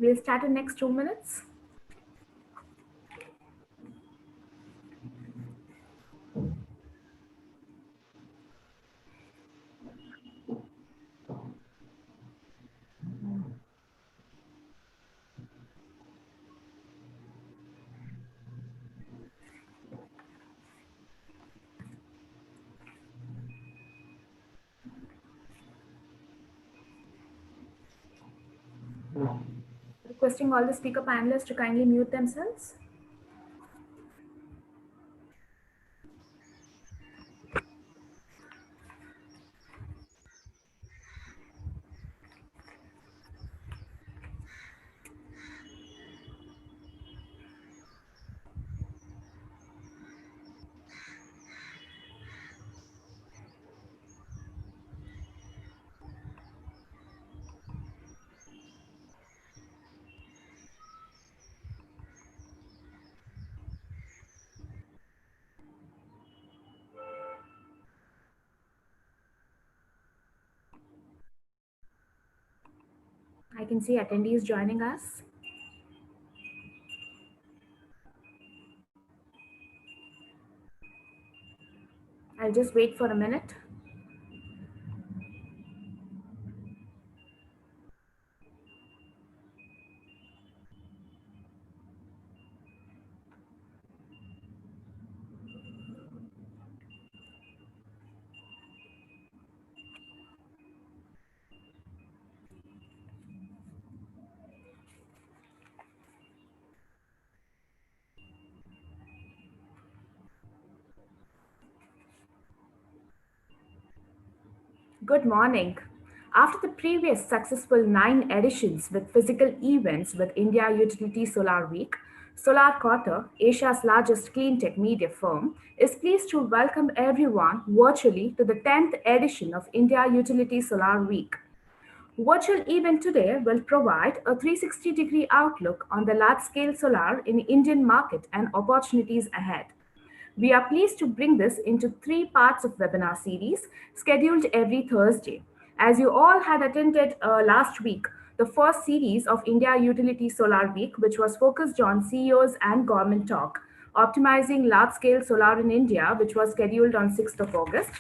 We'll start in next 2 minutes. Requesting all the speaker panelists to kindly mute themselves. I can see attendees joining us. I'll just wait for a minute. Good morning. After the previous successful 9 editions with physical events with India Utility Solar Week, Solar Quarter, Asia's largest clean tech media firm, is pleased to welcome everyone virtually to the 10th edition of India Utility Solar Week. Virtual event today will provide a 360-degree outlook on the large-scale solar in Indian market and opportunities ahead. We are pleased to bring this into 3 parts of webinar series scheduled every Thursday. As you all had attended last week, the first series of India Utility Solar Week, which was focused on CEOs and government talk, optimizing large-scale solar in India, which was scheduled on 6th of August.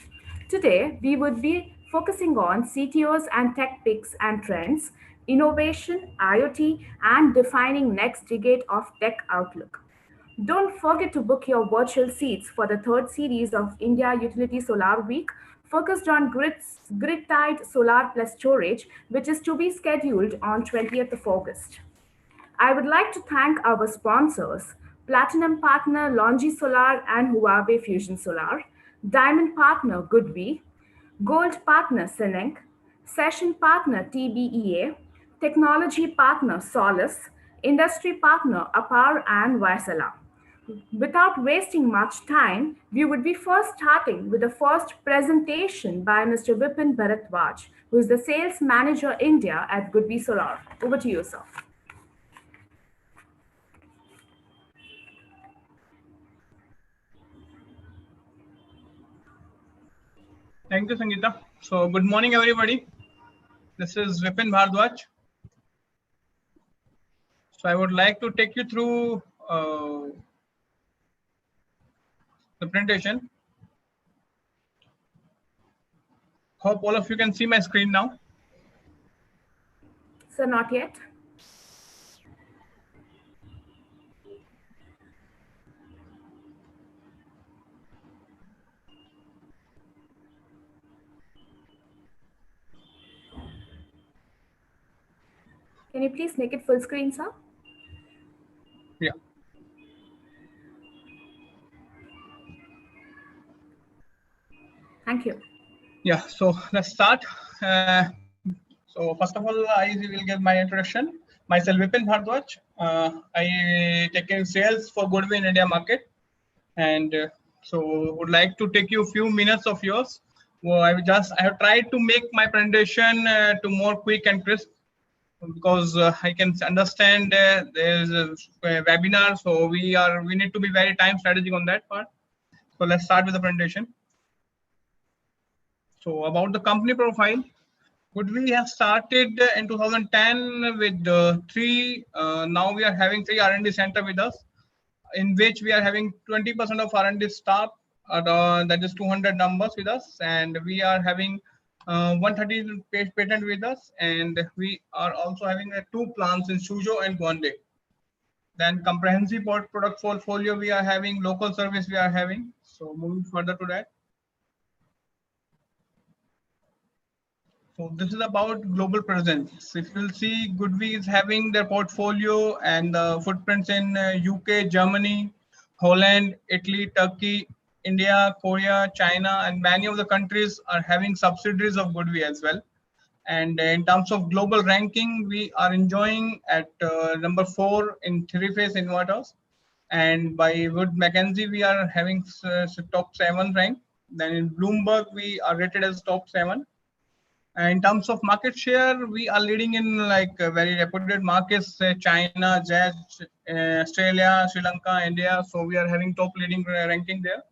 Today, we would be focusing on CTOs and tech picks and trends, innovation, IoT, and defining next decade of tech outlook. Don't forget to book your virtual seats for the 3rd series of India Utility Solar Week, focused on grid-tied solar plus storage, which is to be scheduled on 20th of August. I would like to thank our sponsors, Platinum Partner Longi Solar and Huawei Fusion Solar, Diamond Partner Goodby, Gold Partner Sineng, Session Partner TBEA, Technology Partner Solace, Industry Partner Apar and Vaisala. Without wasting much time, we would be first starting with the first presentation by Mr. Vipin Bharadwaj, who is the Sales Manager India at Goodby Solar. Over to you, sir. Thank you, Sangeeta. So good morning, everybody. This is Vipin Bharadwaj. So I would like to take you through the presentation. Hope all of you can see my screen now. Sir, not yet. Can you please make it full screen, sir? Yeah. Thank you. Yeah, so let's start. So first of all, I will give my introduction. Myself, Vipin Bharadwaj. I take in sales for Goodby in India market. And so would like to take you a few minutes of yours. Well, I have tried to make my presentation to more quick and crisp, because I can understand there's a webinar, so we need to be very time strategic on that part. So let's start with the presentation. So about the company profile, Would we have started in 2010 with three? Now we are having three R&D center with us, in which we are having 20% of R&D staff, that is 200 numbers with us, and we are having 130 patent with us, and we are also having two plants in Suzhou and Guangdong. Then comprehensive product portfolio we are having, local service we are having. So moving further to that. So this is about global presence. If you'll see, Goodwe is having their portfolio and footprints in UK, Germany, Holland, Italy, Turkey, India, Korea, China, and many of the countries are having subsidiaries of Goodwe as well. And in terms of global ranking, we are enjoying at number 4 in three-phase inverters. And by Wood Mackenzie, we are having top 7 rank. Then in Bloomberg, we are rated as top 7. In terms of market share, we are leading in like very reputed markets, China, Australia, Sri Lanka, India. So we are having top leading ranking there.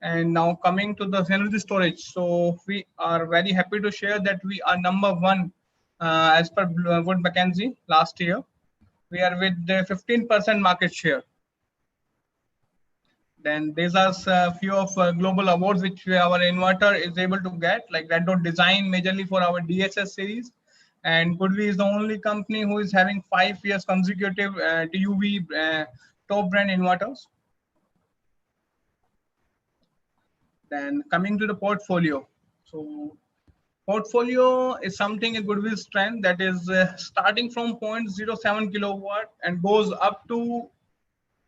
And now coming to the energy storage. So we are very happy to share that we are number 1 as per Wood Mackenzie last year. We are with the 15% market share. Then these are a few of global awards which our inverter is able to get, like Red Dot Design majorly for our DSS series. And Goodwe is the only company who is having 5 years consecutive TUV top brand inverters. Then coming to the portfolio. So portfolio is something a Goodwill strength that is starting from 0.07 kilowatt and goes up to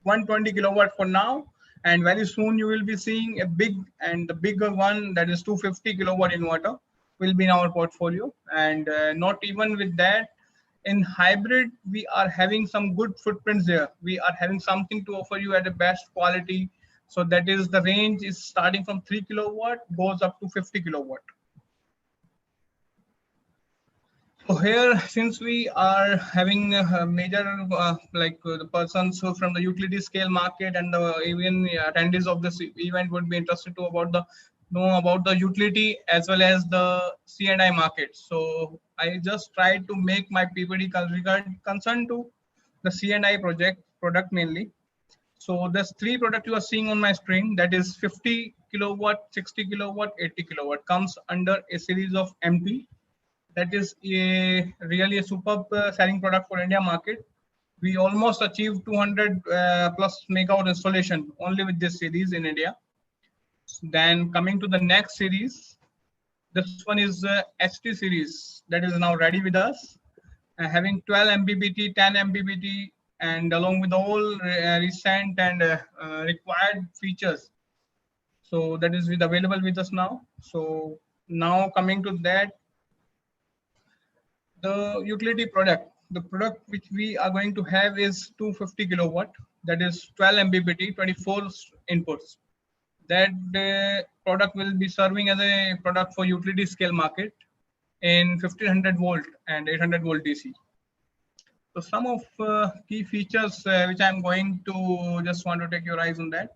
120 kilowatt for now. And very soon you will be seeing a big and the bigger one, that is 250 kilowatt inverter will be in our portfolio. And not even with that, in hybrid, we are having some good footprints there. We are having something to offer you at the best quality. So that is the range is starting from 3 kilowatt, goes up to 50 kilowatt. So here, since we are having a major the persons who from the utility scale market and the even attendees of this event would be interested to know about the utility as well as the C&I market. So I just tried to make my PPT concern to the C&I product mainly. So there's 3 products you are seeing on my screen, that is 50 kilowatt, 60 kilowatt, 80 kilowatt comes under a series of MT. That is really a superb selling product for India market. We almost achieved 200 plus megawatt installation only with this series in India. Then coming to the next series, this one is HT series that is now ready with us, having 12 Mbpt, 10 Mbpt, and along with all recent and required features. So that is available with us now. So now coming to that, the utility product, the product which we are going to have is 250 kilowatt, that is 12 Mbpt, 24 inputs. That product will be serving as a product for utility scale market in 1500 volt and 800 volt DC. So some of key features which I'm going to just want to take your eyes on that.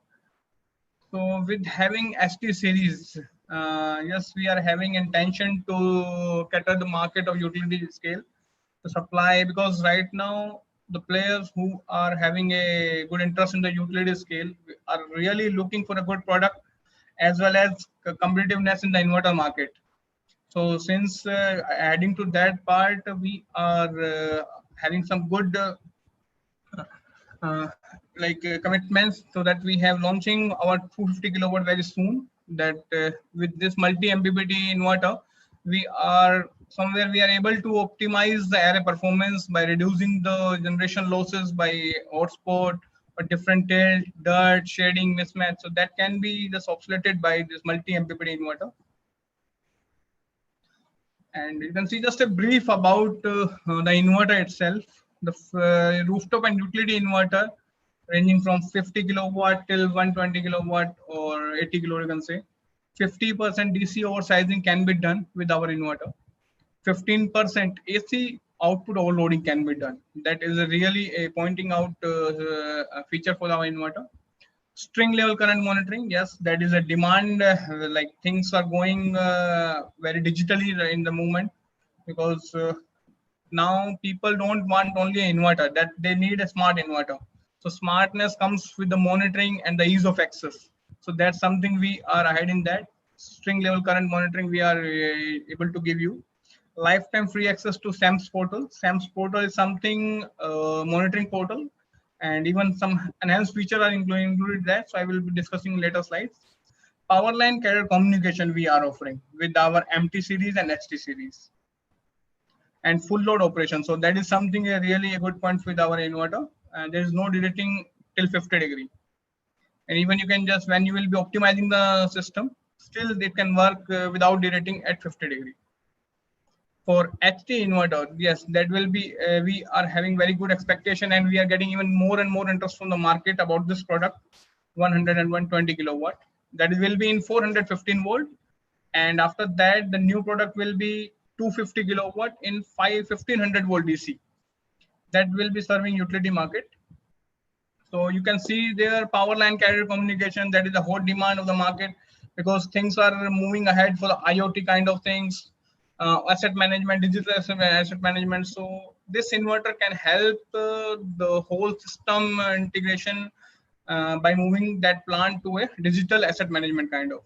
So with having ST series, yes, we are having intention to cater the market of utility scale to supply, because right now the players who are having a good interest in the utility scale are really looking for a good product as well as competitiveness in the inverter market. So since adding to that part, we are having some good commitments, so that we have launching our 250 kilowatt very soon. That with this multi MPPT inverter, we are able to optimize the array performance by reducing the generation losses by hotspot or different tilt, dirt, shading, mismatch. So that can be just obsoleted by this multi MPPT inverter. And you can see just a brief about the inverter itself. The rooftop and utility inverter ranging from 50 kilowatt till 120 kilowatt or 80 kilowatt, you can say. 50% DC oversizing can be done with our inverter. 15% AC output overloading can be done. That is really a pointing out a feature for our inverter. String level current monitoring, yes, that is a demand. Like things are going very digitally in the moment. because now people don't want only an inverter, that they need a smart inverter. So smartness comes with the monitoring and the ease of access. So that's something we are ahead in that. String level current monitoring we are able to give you. Lifetime free access to SAMS portal. SAMS portal is something monitoring portal, and even some enhanced feature are included there. So I will be discussing in later slides. Powerline carrier communication we are offering with our MT series and HT series, and full load operation. So that is something really a good point with our inverter. And there is no directing till 50 degree. And even you can just, when you will be optimizing the system, still it can work without directing at 50 degree. For HT inverter, yes, that will be, we are having very good expectation, and we are getting even more and more interest from the market about this product, 100 and 120 kilowatt. That will be in 415 volt. And after that, the new product will be 250 kilowatt in 1500 volt DC. That will be serving utility market. So you can see there power line carrier communication, that is the hot demand of the market, because things are moving ahead for the IoT kind of things, asset management, digital asset management. So this inverter can help the whole system integration by moving that plant to a digital asset management kind of.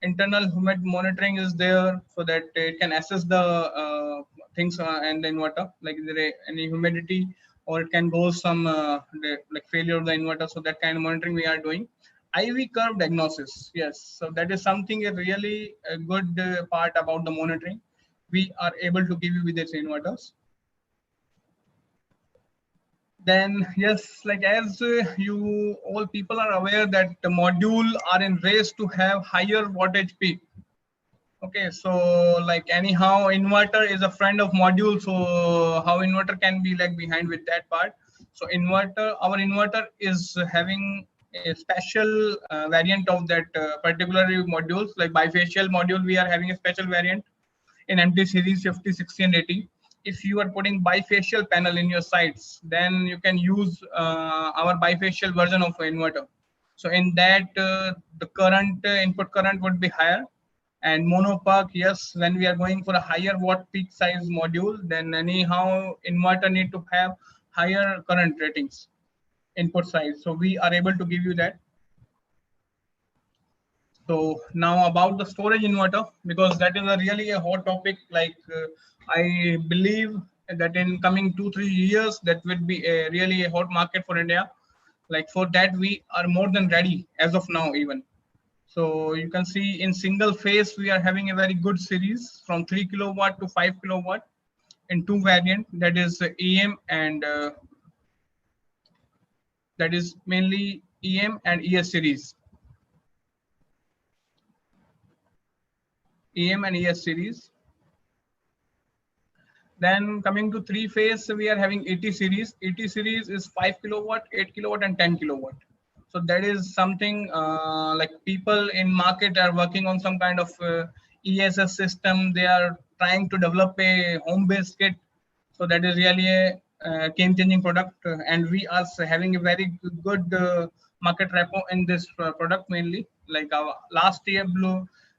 Internal humid monitoring is there, so that it can assess the things and the inverter, like is there any humidity, or it can go some like failure of the inverter. So that kind of monitoring we are doing. IV curve diagnosis, yes. So that is something a really a good part about the monitoring we are able to give you with these inverters. Then yes, like as you all people are aware that the module are in race to have higher wattage peak. Okay, so like anyhow, inverter is a friend of module. So how inverter can be like behind with that part? So inverter, our inverter is having a special variant of that particular modules, like bifacial module. We are having a special variant in MT series 50, 60, and 80. If you are putting bifacial panel in your sites, then you can use our bifacial version of inverter. So in that, the current input current would be higher. And monopark, yes, when we are going for a higher watt peak size module, then anyhow inverter need to have higher current ratings, input size. So we are able to give you that. So now about the storage inverter, because that is a really a hot topic. Like I believe that in coming 2-3 years, that would be a really a hot market for India. Like for that, we are more than ready as of now even. So you can see in single phase, we are having a very good series from 3 kilowatt to 5 kilowatt in two variant. That is EM and that is mainly EM and ES series. EM and ES series. Then coming to three phase, we are having 80 series. 80 series is 5 kilowatt, 8 kilowatt, and 10 kilowatt. So that is something like people in market are working on some kind of ESS system. They are trying to develop a home-based kit. So that is really a game-changing product, and we are having a very good market repo in this product mainly. Like our last year,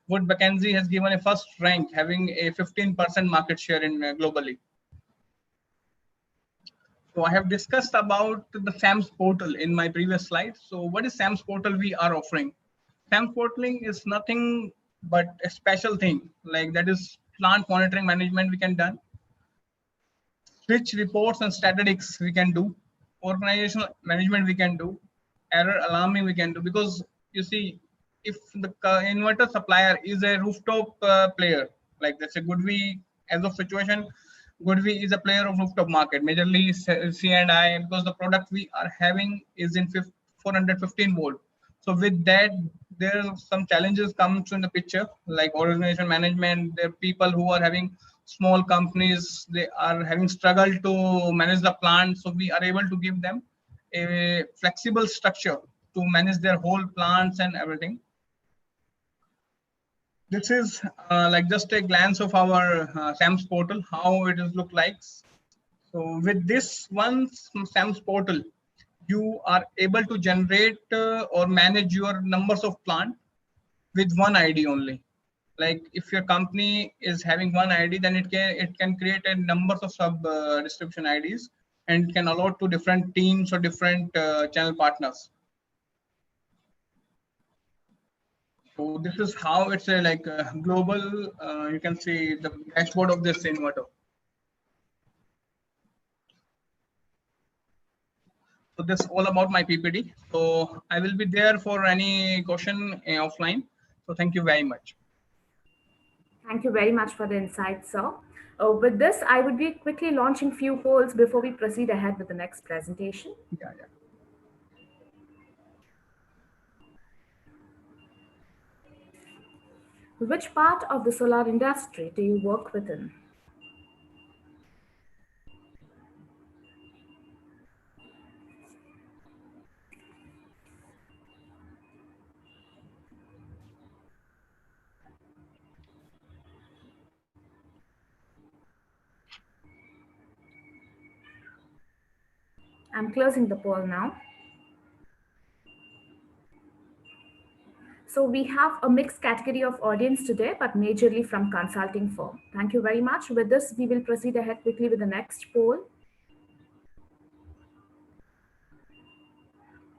Wood Mackenzie has given a first rank, having a 15% market share in globally. So I have discussed about the SAMS portal in my previous slide. So what is SAMS portal we are offering? SAMS portaling is nothing but a special thing, like that is plant monitoring management we can done. Switch reports and statistics we can do. Organizational management we can do. Error alarming we can do, because you see, if the inverter supplier is a rooftop player, like that's a Goodwe as of situation, Goodwe is a player of rooftop market, majorly C&I, because the product we are having is in 415 volt. So with that, there are some challenges comes in the picture, like organization management. There are people who are having small companies, they are having struggle to manage the plant. So we are able to give them a flexible structure to manage their whole plants and everything. This is like just a glance of our SAMS portal, how it is look like. So with this one SAMS portal, you are able to generate or manage your numbers of plant with one ID only. Like if your company is having one ID, then it can create a numbers of sub distribution IDs and can allow to different teams or different channel partners. So this is how it's a like a global. You can see the dashboard of this inverter. So this all about my PPT. So I will be there for any question offline. So thank you very much. Thank you very much for the insight, sir. With this, I would be quickly launching few polls before we proceed ahead with the next presentation. Yeah, yeah. Which part of the solar industry do you work within? I'm closing the poll now. So we have a mixed category of audience today, but majorly from consulting firm. Thank you very much. With this, we will proceed ahead quickly with the next poll.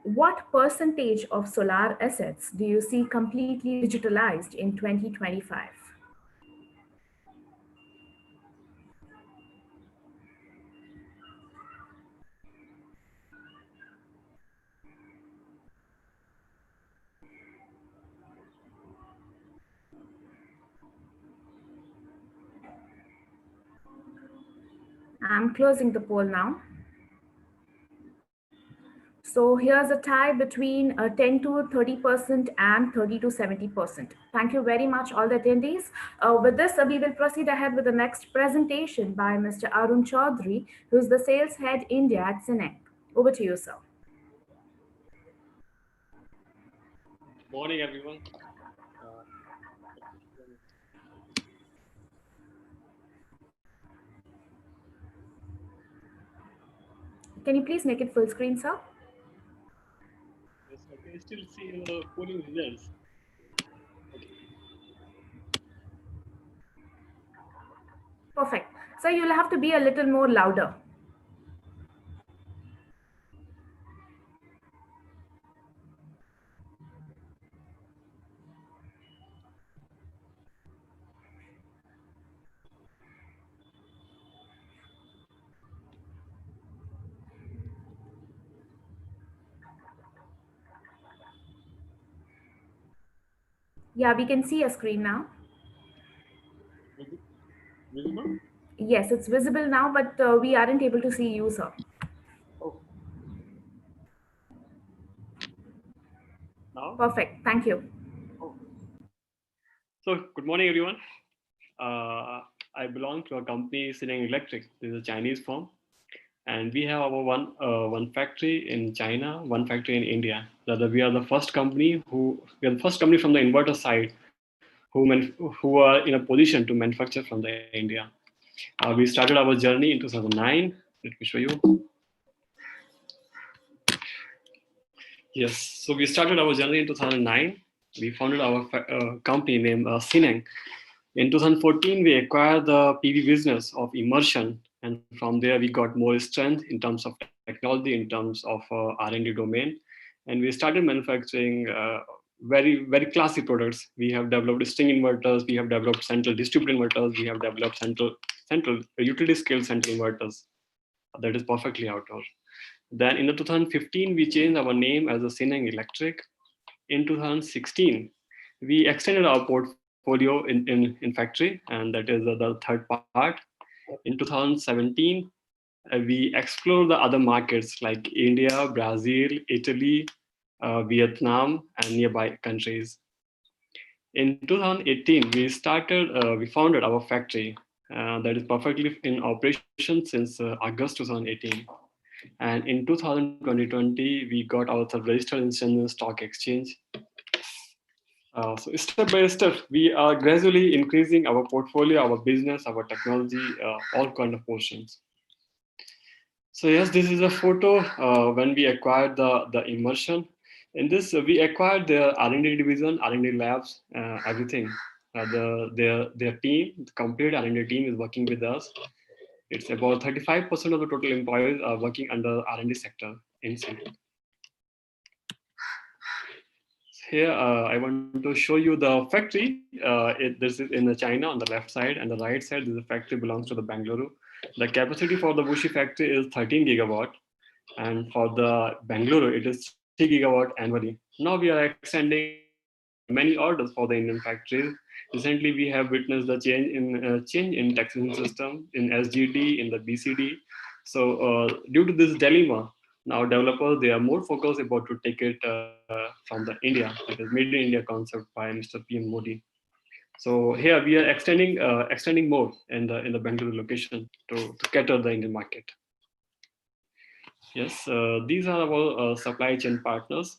What percentage of solar assets do you see completely digitalized in 2025? I'm closing the poll now. So here's a tie between 10 to 30% and 30 to 70%. Thank you very much, all the attendees. With this, we will proceed ahead with the next presentation by Mr. Arun Chaudhary, who's the sales head India at Cinec. Over to you, sir. Morning, everyone. Can you please make it full screen, sir? Yes, I can still see the polling results. Okay. Perfect. So you'll have to be a little more louder. Yeah, we can see a screen now. Visible? Yes, it's visible now, but we aren't able to see you, sir. Oh. Now? Perfect. Thank you. Oh. So, good morning, everyone. I belong to a company, Sineng Electric. This is a Chinese firm. And we have our one factory in China, one factory in India. We are the first company from the inverter side who are in a position to manufacture from the India. We started our journey in 2009. Let me show you. Yes, so we started our journey in 2009. We founded our company named Sineng. In 2014, we acquired the PV business of immersion, and from there we got more strength in terms of technology, in terms of R&D domain, and we started manufacturing very, very classy products. We have developed string inverters, we have developed central distributed inverters, we have developed central utility scale central inverters. That is perfectly outdoor. Then in the 2015, we changed our name as a Sineng Electric. In 2016, we extended our portfolio in factory, and that is the third part. In 2017, we explored the other markets like India, Brazil, Italy, Vietnam, and nearby countries. In 2018, we founded our factory that is perfectly in operation since August 2018. And in 2020, we got ourselves registered in Shenzhen Stock Exchange. So step by step, we are gradually increasing our portfolio, our business, our technology, all kind of portions. So yes, this is a photo when we acquired the immersion. In this, we acquired the R&D division, R&D labs, everything. Their team, the complete R&D team is working with us. It's about 35% of the total employees are working under R&D sector in Sinang. Here, I want to show you the factory. This is in China on the left side, and the right side, this factory belongs to the Bangalore. The capacity for the Wuxi factory is 13 gigawatt, and for the Bangalore, it is 3 gigawatt annually. Now we are extending many orders for the Indian factories. Recently, we have witnessed the change in taxation system in SGD, in the BCD. So due to this dilemma, now developers, they are more focused about to take it from the India, that is made in India concept by Mr. PM Modi. So here we are extending more in the Bangalore location to cater the Indian market. Yes, these are our supply chain partners.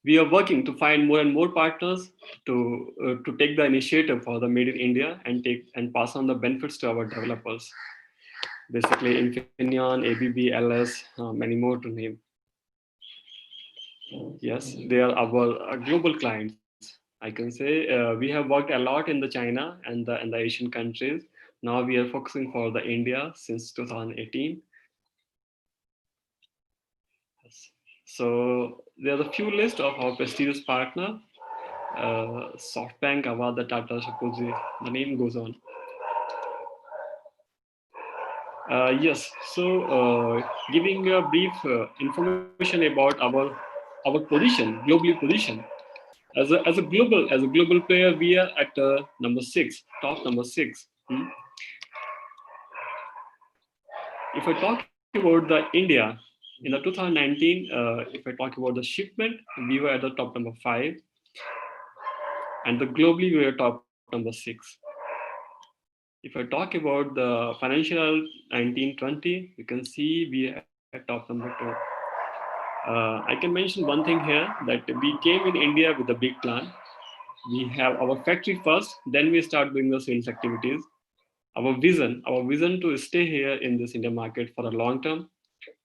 We are working to find more and more partners to take the initiative for the Made in India and pass on the benefits to our developers. Basically, Infineon, ABB, LS, many more to name. Yes, they are our global clients. I can say we have worked a lot in the China and the Asian countries. Now we are focusing for the India since 2018. Yes. So there's a few list of our prestigious partner. SoftBank, Avada, Tata, Shapoorji, the name goes on. Yes, so giving a brief information about our position, globally position. As a global player, we are at number 6, top number 6. If I talk about the India in the 2019, if I talk about the shipment, we were at the top number 5, and the globally we were top number 6. If I talk about the financial 1920, you can see we are at top number 2. I can mention one thing here, that we came in India with a big plan. We have our factory first, then we start doing the sales activities. Our vision to stay here in this Indian market for a long term,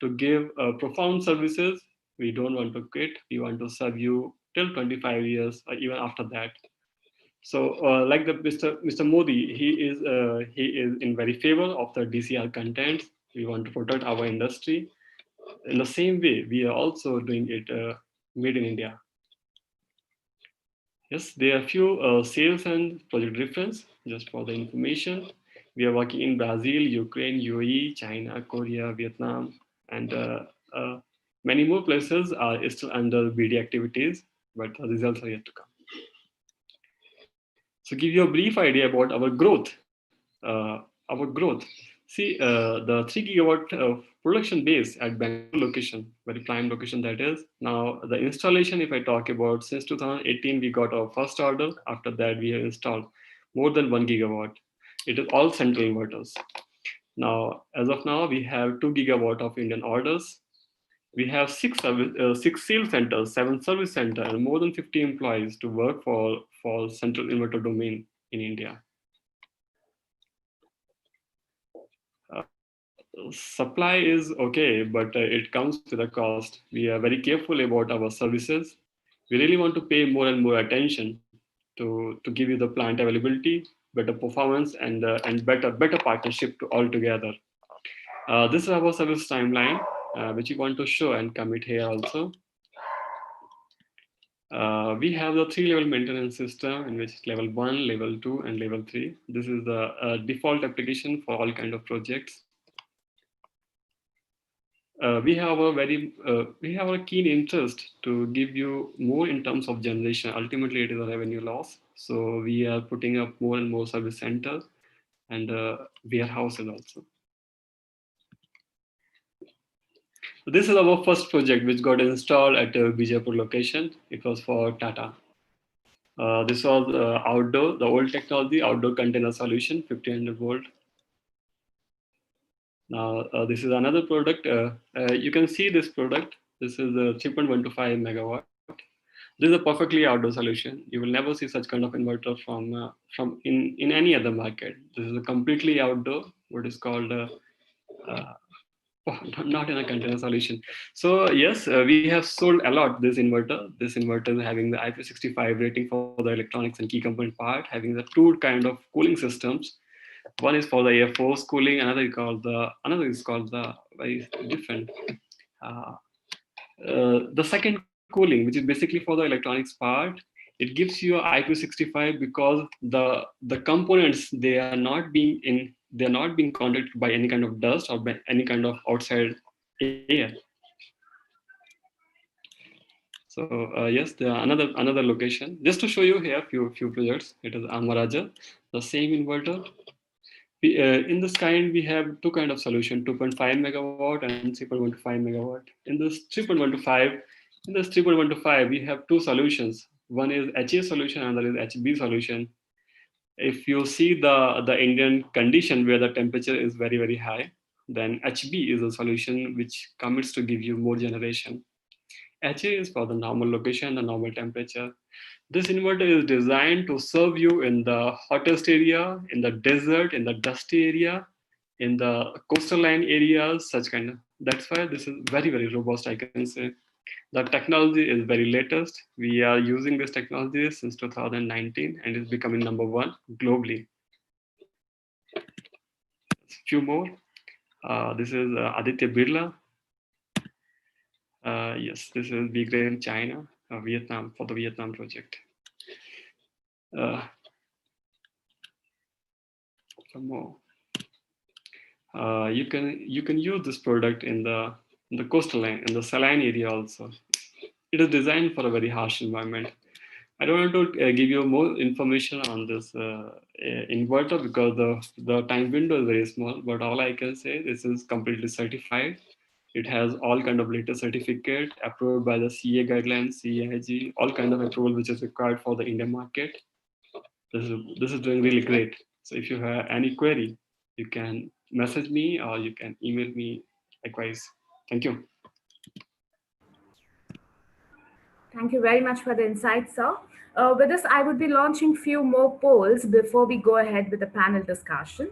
to give profound services. We don't want to quit. We want to serve you till 25 years or even after that. So like the Mr. Modi, he is in very favor of the DCR content. We want to protect our industry. In the same way, we are also doing it made in India. Yes, there are few sales and project reference just for the information. We are working in Brazil, Ukraine, UAE, China, Korea, Vietnam, and many more places are still under BD activities, but the results are yet to come. So give you a brief idea about our growth. See, the 3 gigawatt production base at Bangalore location, very prime location that is. Now the installation, if I talk about, since 2018, we got our first order. After that, we have installed more than 1 gigawatt. It is all central inverters. Now, as of now, we have 2 gigawatt of Indian orders. We have 6 sales centers, 7 service centers, and more than 50 employees to work for central inverter domain in India. Supply is okay, but it comes with a cost. We are very careful about our services. We really want to pay more and more attention to give you the plant availability, better performance, and better partnership to all together. This is our service timeline, which we want to show and commit here also. We have the 3-level maintenance system, in which level 1, level 2, and level 3. This is the default application for all kind of projects. We have a keen interest to give you more in terms of generation. Ultimately, it is a revenue loss. So we are putting up more and more service centers and warehouses also. So this is our first project, which got installed at Bijapur location. It was for Tata. This was outdoor, the old technology, outdoor container solution, 1500 volt. Now, this is another product. You can see this product. This is a 3.125 megawatt. This is a perfectly outdoor solution. You will never see such kind of inverter from in any other market. This is a completely outdoor, what is called Oh, not in a container solution. So yes, we have sold a lot this inverter. This inverter is having the IP65 rating for the electronics and key component part, having the two kind of cooling systems. One is for the air force cooling, another is called the very different. Uh, the second cooling, which is basically for the electronics part, it gives you IP65 because the components they're not being contacted by any kind of dust or by any kind of outside air. So yes, another location. Just to show you here few projects. It is Amaraja, the same inverter. In this kind, we have two kind of solution: 2.5 megawatt and 3.125 megawatt. In this 3.125, we have two solutions. One is HA solution, and another is HB solution. If you see the Indian condition where the temperature is very high, then HB is a solution which commits to give you more generation. HA is for the normal location, the normal temperature. This inverter is designed to serve you in the hottest area, in the desert, in the dusty area, in the coastal line areas, such kind of. That's why this is very robust, I can say. The technology is very latest. We are using this technology since 2019 and is becoming #1 globally. Few more. This is Aditya Birla. Yes, this is big in China, Vietnam, for the Vietnam project. Some more. You can use this product in the coastal line, in the saline area also. It is designed for a very harsh environment. I don't want to give you more information on this inverter because the time window is very small. But all I can say, this is completely certified. It has all kind of latest certificate approved by the CA guidelines, CAIG, all kind of approval which is required for the Indian market. This is doing really great. So if you have any query, you can message me or you can email me likewise. Thank you. Thank you very much for the insight, sir. With this, I would be launching few more polls before we go ahead with the panel discussion.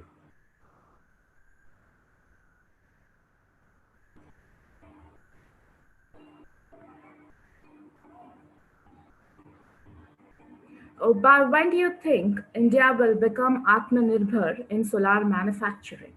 By when do you think India will become Atmanirbhar in solar manufacturing?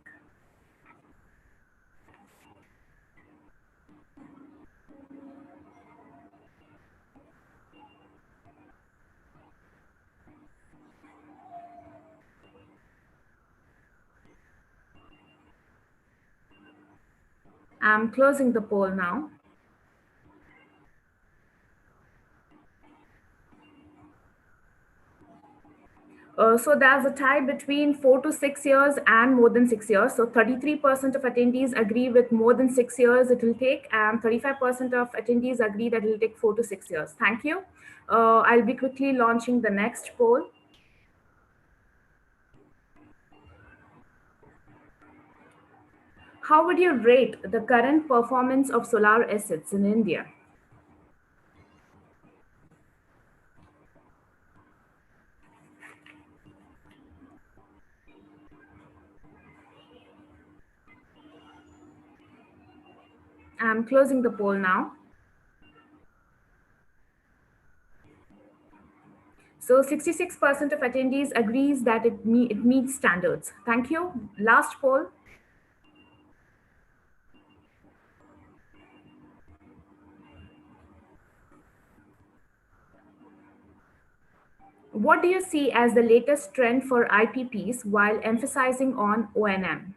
I'm closing the poll now. So there's a tie between 4 to 6 years and more than 6 years. So 33% of attendees agree with more than 6 years it will take, and 35% of attendees agree that it will take 4 to 6 years. Thank you. I'll be quickly launching the next poll. How would you rate the current performance of solar assets in India? I'm closing the poll now. So 66% of attendees agrees that it meets standards. Thank you. Last poll. What do you see as the latest trend for IPPs while emphasizing on O&M?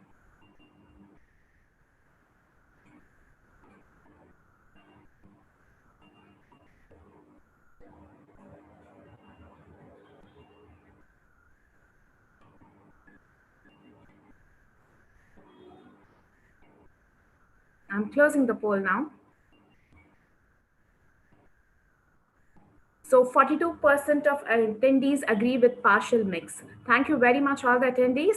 I'm closing the poll now. So 42% of attendees agree with partial mix. Thank you very much, all the attendees.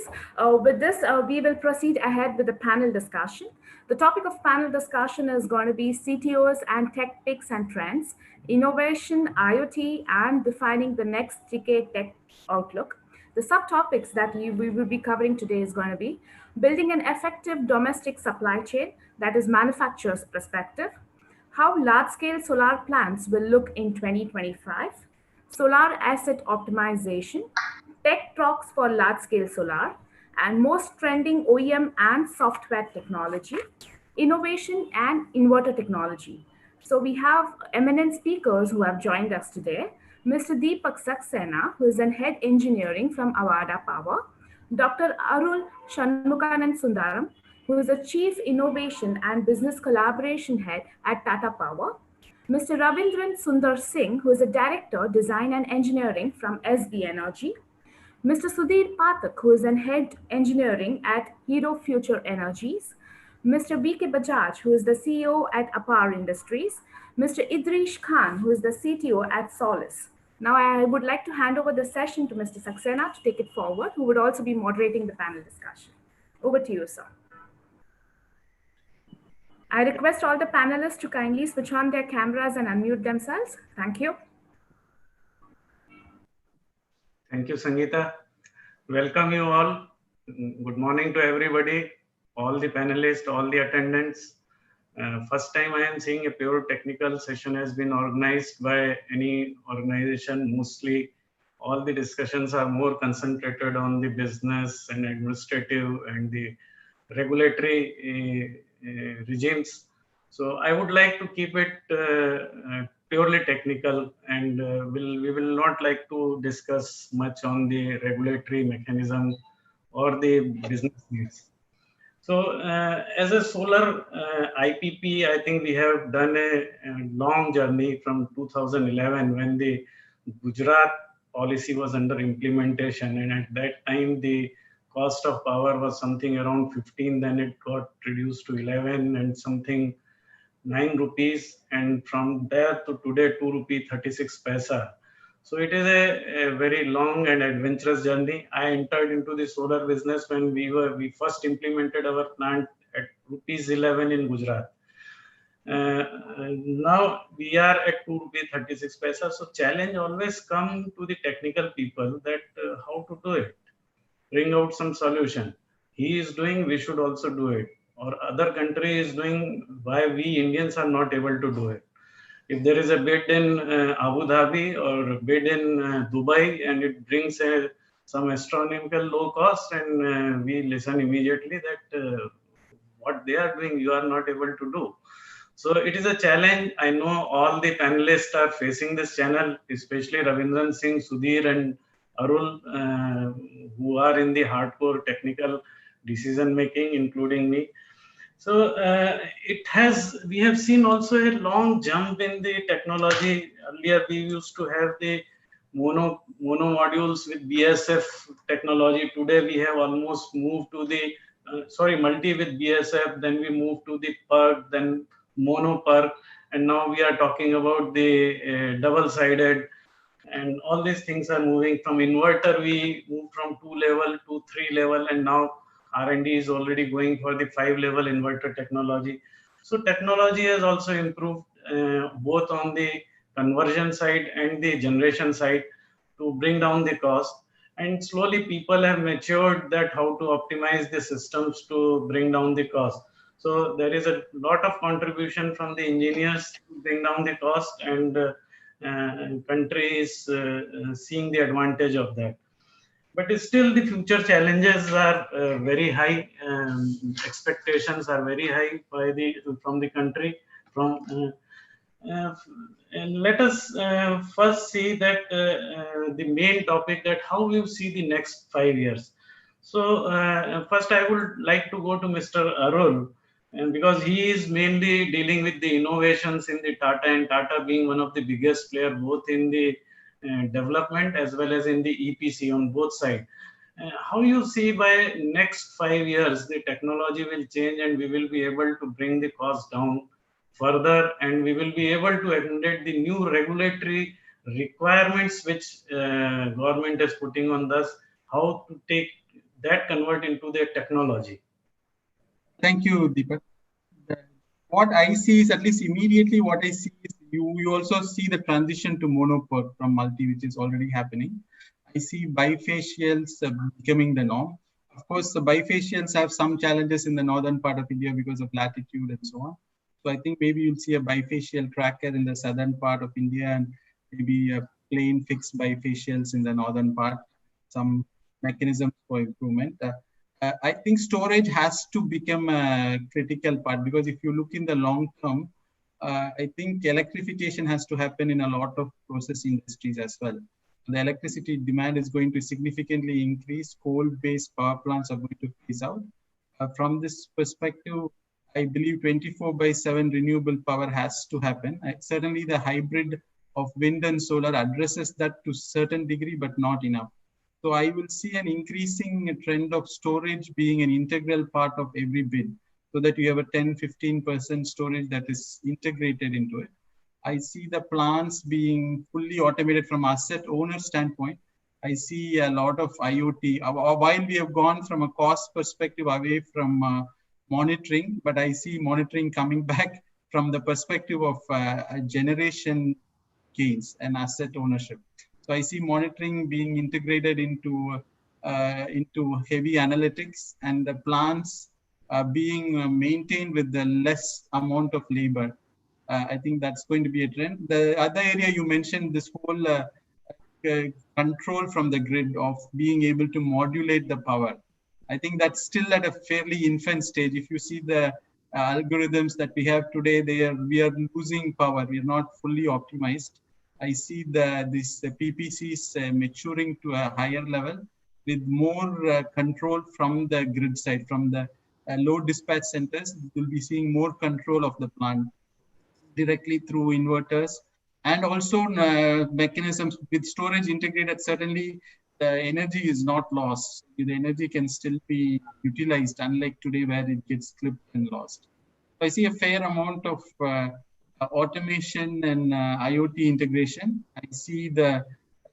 With this, we will proceed ahead with the panel discussion. The topic of panel discussion is going to be CTOs and tech picks and trends, innovation, IoT, and defining the next decade tech outlook. The subtopics that we will be covering today is going to be building an effective domestic supply chain, that is manufacturer's perspective, how large-scale solar plants will look in 2025, solar asset optimization, tech talks for large-scale solar, and most trending OEM and software technology, innovation and inverter technology. So we have eminent speakers who have joined us today. Mr. Deepak Saxena, who is an head engineering from Avada Power, Dr. Arul Shanmukanan Sundaram, who is a chief innovation and business collaboration head at Tata Power, Mr. Ravindran Sundar Singh, who is a director, design and engineering from SB Energy, Mr. Sudhir Pathak, who is an head engineering at Hero Future Energies, Mr. B.K. Bajaj, who is the CEO at Apar Industries, Mr. Idrish Khan, who is the CTO at Solis. Now, I would like to hand over the session to Mr. Saxena to take it forward, who would also be moderating the panel discussion. Over to you, sir. I request all the panelists to kindly switch on their cameras and unmute themselves. Thank you. Thank you, Sangeeta. Welcome you all. Good morning to everybody, all the panelists, all the attendants. First time I am seeing a pure technical session has been organized by any organization. Mostly all the discussions are more concentrated on the business and administrative and the regulatory regimes. So I would like to keep it purely technical, and we will not like to discuss much on the regulatory mechanism or the business needs. So as a solar IPP, I think we have done a long journey from 2011 when the Gujarat policy was under implementation, and at that time the cost of power was something around 15, then it got reduced to 11 and something 9 rupees, and from there to today 2 rupee 36 paisa. So it is a very long and adventurous journey. I entered into the solar business when we first implemented our plant at rupees 11 in Gujarat. Now we are at 2 rupee 36 paisa. So challenge always come to the technical people that how to do it, bring out some solution. He is doing, we should also do it. Or other country is doing, why we Indians are not able to do it. If there is a bid in Abu Dhabi or a bid in Dubai and it brings some astronomical low cost, and we listen immediately that what they are doing, you are not able to do. So it is a challenge. I know all the panelists are facing this channel, especially Ravindran Singh, Sudhir and Arul, who are in the hardcore technical decision making, including me. So we have seen also a long jump in the technology. Earlier we used to have the mono modules with BSF technology. Today we have almost moved to the multi with BSF, then we moved to the PERC, then mono PERC, and now we are talking about the double-sided, and all these things are moving. From inverter we moved from 2 level to 3 level, and now R&D is already going for the 5-level inverter technology. So technology has also improved both on the conversion side and the generation side to bring down the cost. And slowly people have matured that how to optimize the systems to bring down the cost. So there is a lot of contribution from the engineers to bring down the cost, and countries seeing the advantage of that. But still the future challenges are very high. Expectations are very high from the country. And let us first see that the main topic, that how we see the next 5 years. So first I would like to go to Mr. Arul, and because he is mainly dealing with the innovations in the Tata, and Tata being one of the biggest player both in the development as well as in the EPC on both sides. How you see by next 5 years the technology will change and we will be able to bring the cost down further, and we will be able to accommodate the new regulatory requirements which government is putting on us, how to take that convert into the technology. Thank you, Deepak. What I see is, at least immediately what I see is, you also see the transition to mono PERC from multi, which is already happening. I I see bifacials becoming the norm. Of course, the bifacials have some challenges in the northern part of India because of latitude and so on. So I think maybe you'll see a bifacial tracker in the southern part of India and maybe a plain fixed bifacials in the northern part, some mechanisms for improvement. I think storage has to become a critical part because if you look in the long term, I think electrification has to happen in a lot of process industries as well. The electricity demand is going to significantly increase. Coal-based power plants are going to phase out. From this perspective, I believe 24/7 renewable power has to happen. Certainly, the hybrid of wind and solar addresses that to a certain degree, but not enough. So I will see an increasing trend of storage being an integral part of every bid, so that you have a 10-15% storage that is integrated into it. I see the plants being fully automated from asset owner standpoint. I see a lot of IoT. While we have gone from a cost perspective away from monitoring, but I see monitoring coming back from the perspective of generation gains and asset ownership. So I see monitoring being integrated into heavy analytics and the plants being maintained with the less amount of labor. I think that's going to be a trend. The other area you mentioned, this whole control from the grid of being able to modulate the power. I think that's still at a fairly infant stage. If you see the algorithms that we have today, we are losing power. We are not fully optimized. I see the PPCs maturing to a higher level with more control from the grid side, from the load dispatch centers. We'll be seeing more control of the plant directly through inverters, and also mechanisms with storage integrated. Certainly the energy is not lost. The energy can still be utilized, unlike today where it gets clipped and lost. So I see a fair amount of automation and IoT integration. I see the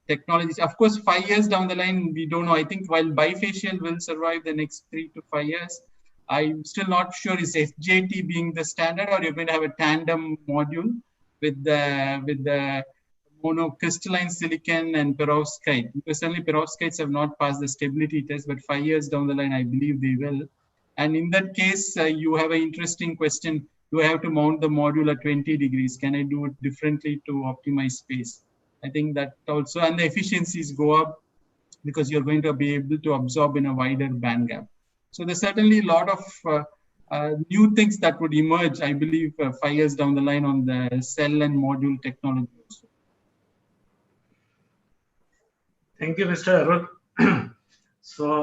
technologies. Of course, 5 years down the line, we don't know. I think while bifacial will survive the next 3 to 5 years, I'm still not sure is FJT being the standard, or you're going to have a tandem module with the monocrystalline silicon and perovskite. Because certainly perovskites have not passed the stability test, but 5 years down the line, I believe they will. And in that case, you have an interesting question. Do I have to mount the module at 20 degrees? Can I do it differently to optimize space? I think that also, and the efficiencies go up because you're going to be able to absorb in a wider band gap. So there's certainly a lot of new things that would emerge, I believe, 5 years down the line on the cell and module technology also. Thank you, Mr. Arun. So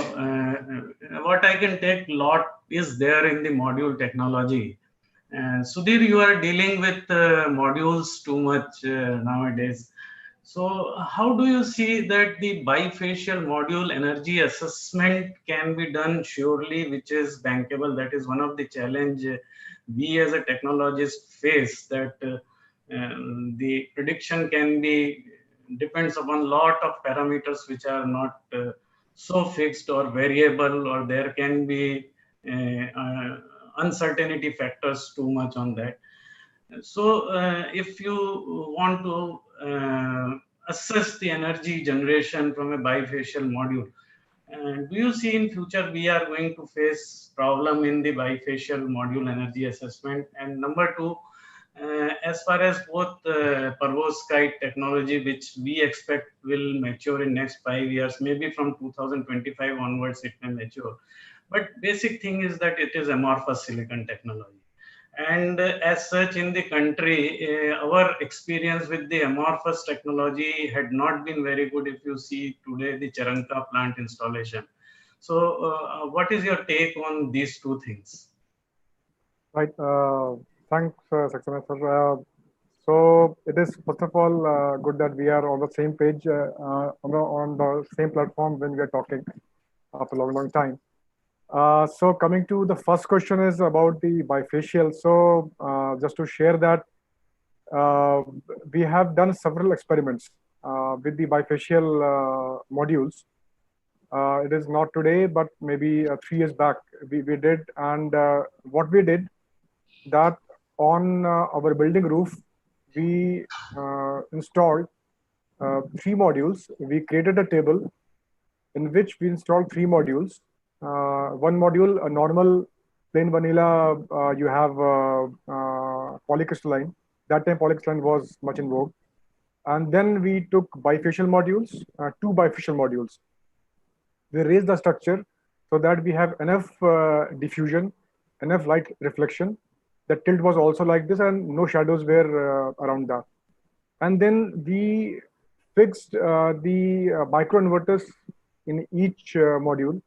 what I can take lot is there in the module technology. Sudhir, you are dealing with modules too much nowadays. So how do you see that the bifacial module energy assessment can be done surely, which is bankable? That is one of the challenge we as a technologist face, that the prediction can be depends upon lot of parameters which are not so fixed or variable, or there can be uncertainty factors too much on that. So if you want to assess the energy generation from a bifacial module, do you see in future we are going to face problem in the bifacial module energy assessment? And number two, as far as both perovskite technology, which we expect will mature in next 5 years, maybe from 2025 onwards it may mature. But basic thing is that it is amorphous silicon technology. And as such in the country, our experience with the amorphous technology had not been very good. If you see today the Charanka plant installation. So what is your take on these two things? Right. Thanks, Saxena sir. So it is first of all good that we are on the same page, on the same platform when we are talking after a long time. So coming to the first question is about the bifacial. So just to share that we have done several experiments with the bifacial modules. It is not today, but maybe 3 years back we did. And what we did, that on our building roof, we installed three modules. We created a table in which we installed three modules. One module, a normal plain vanilla, you have polycrystalline. That time polycrystalline was much in vogue. And then we took bifacial modules, two bifacial modules. We raised the structure so that we have enough diffusion, enough light reflection. The tilt was also like this and no shadows were around that. And then we fixed the microinverters in each module.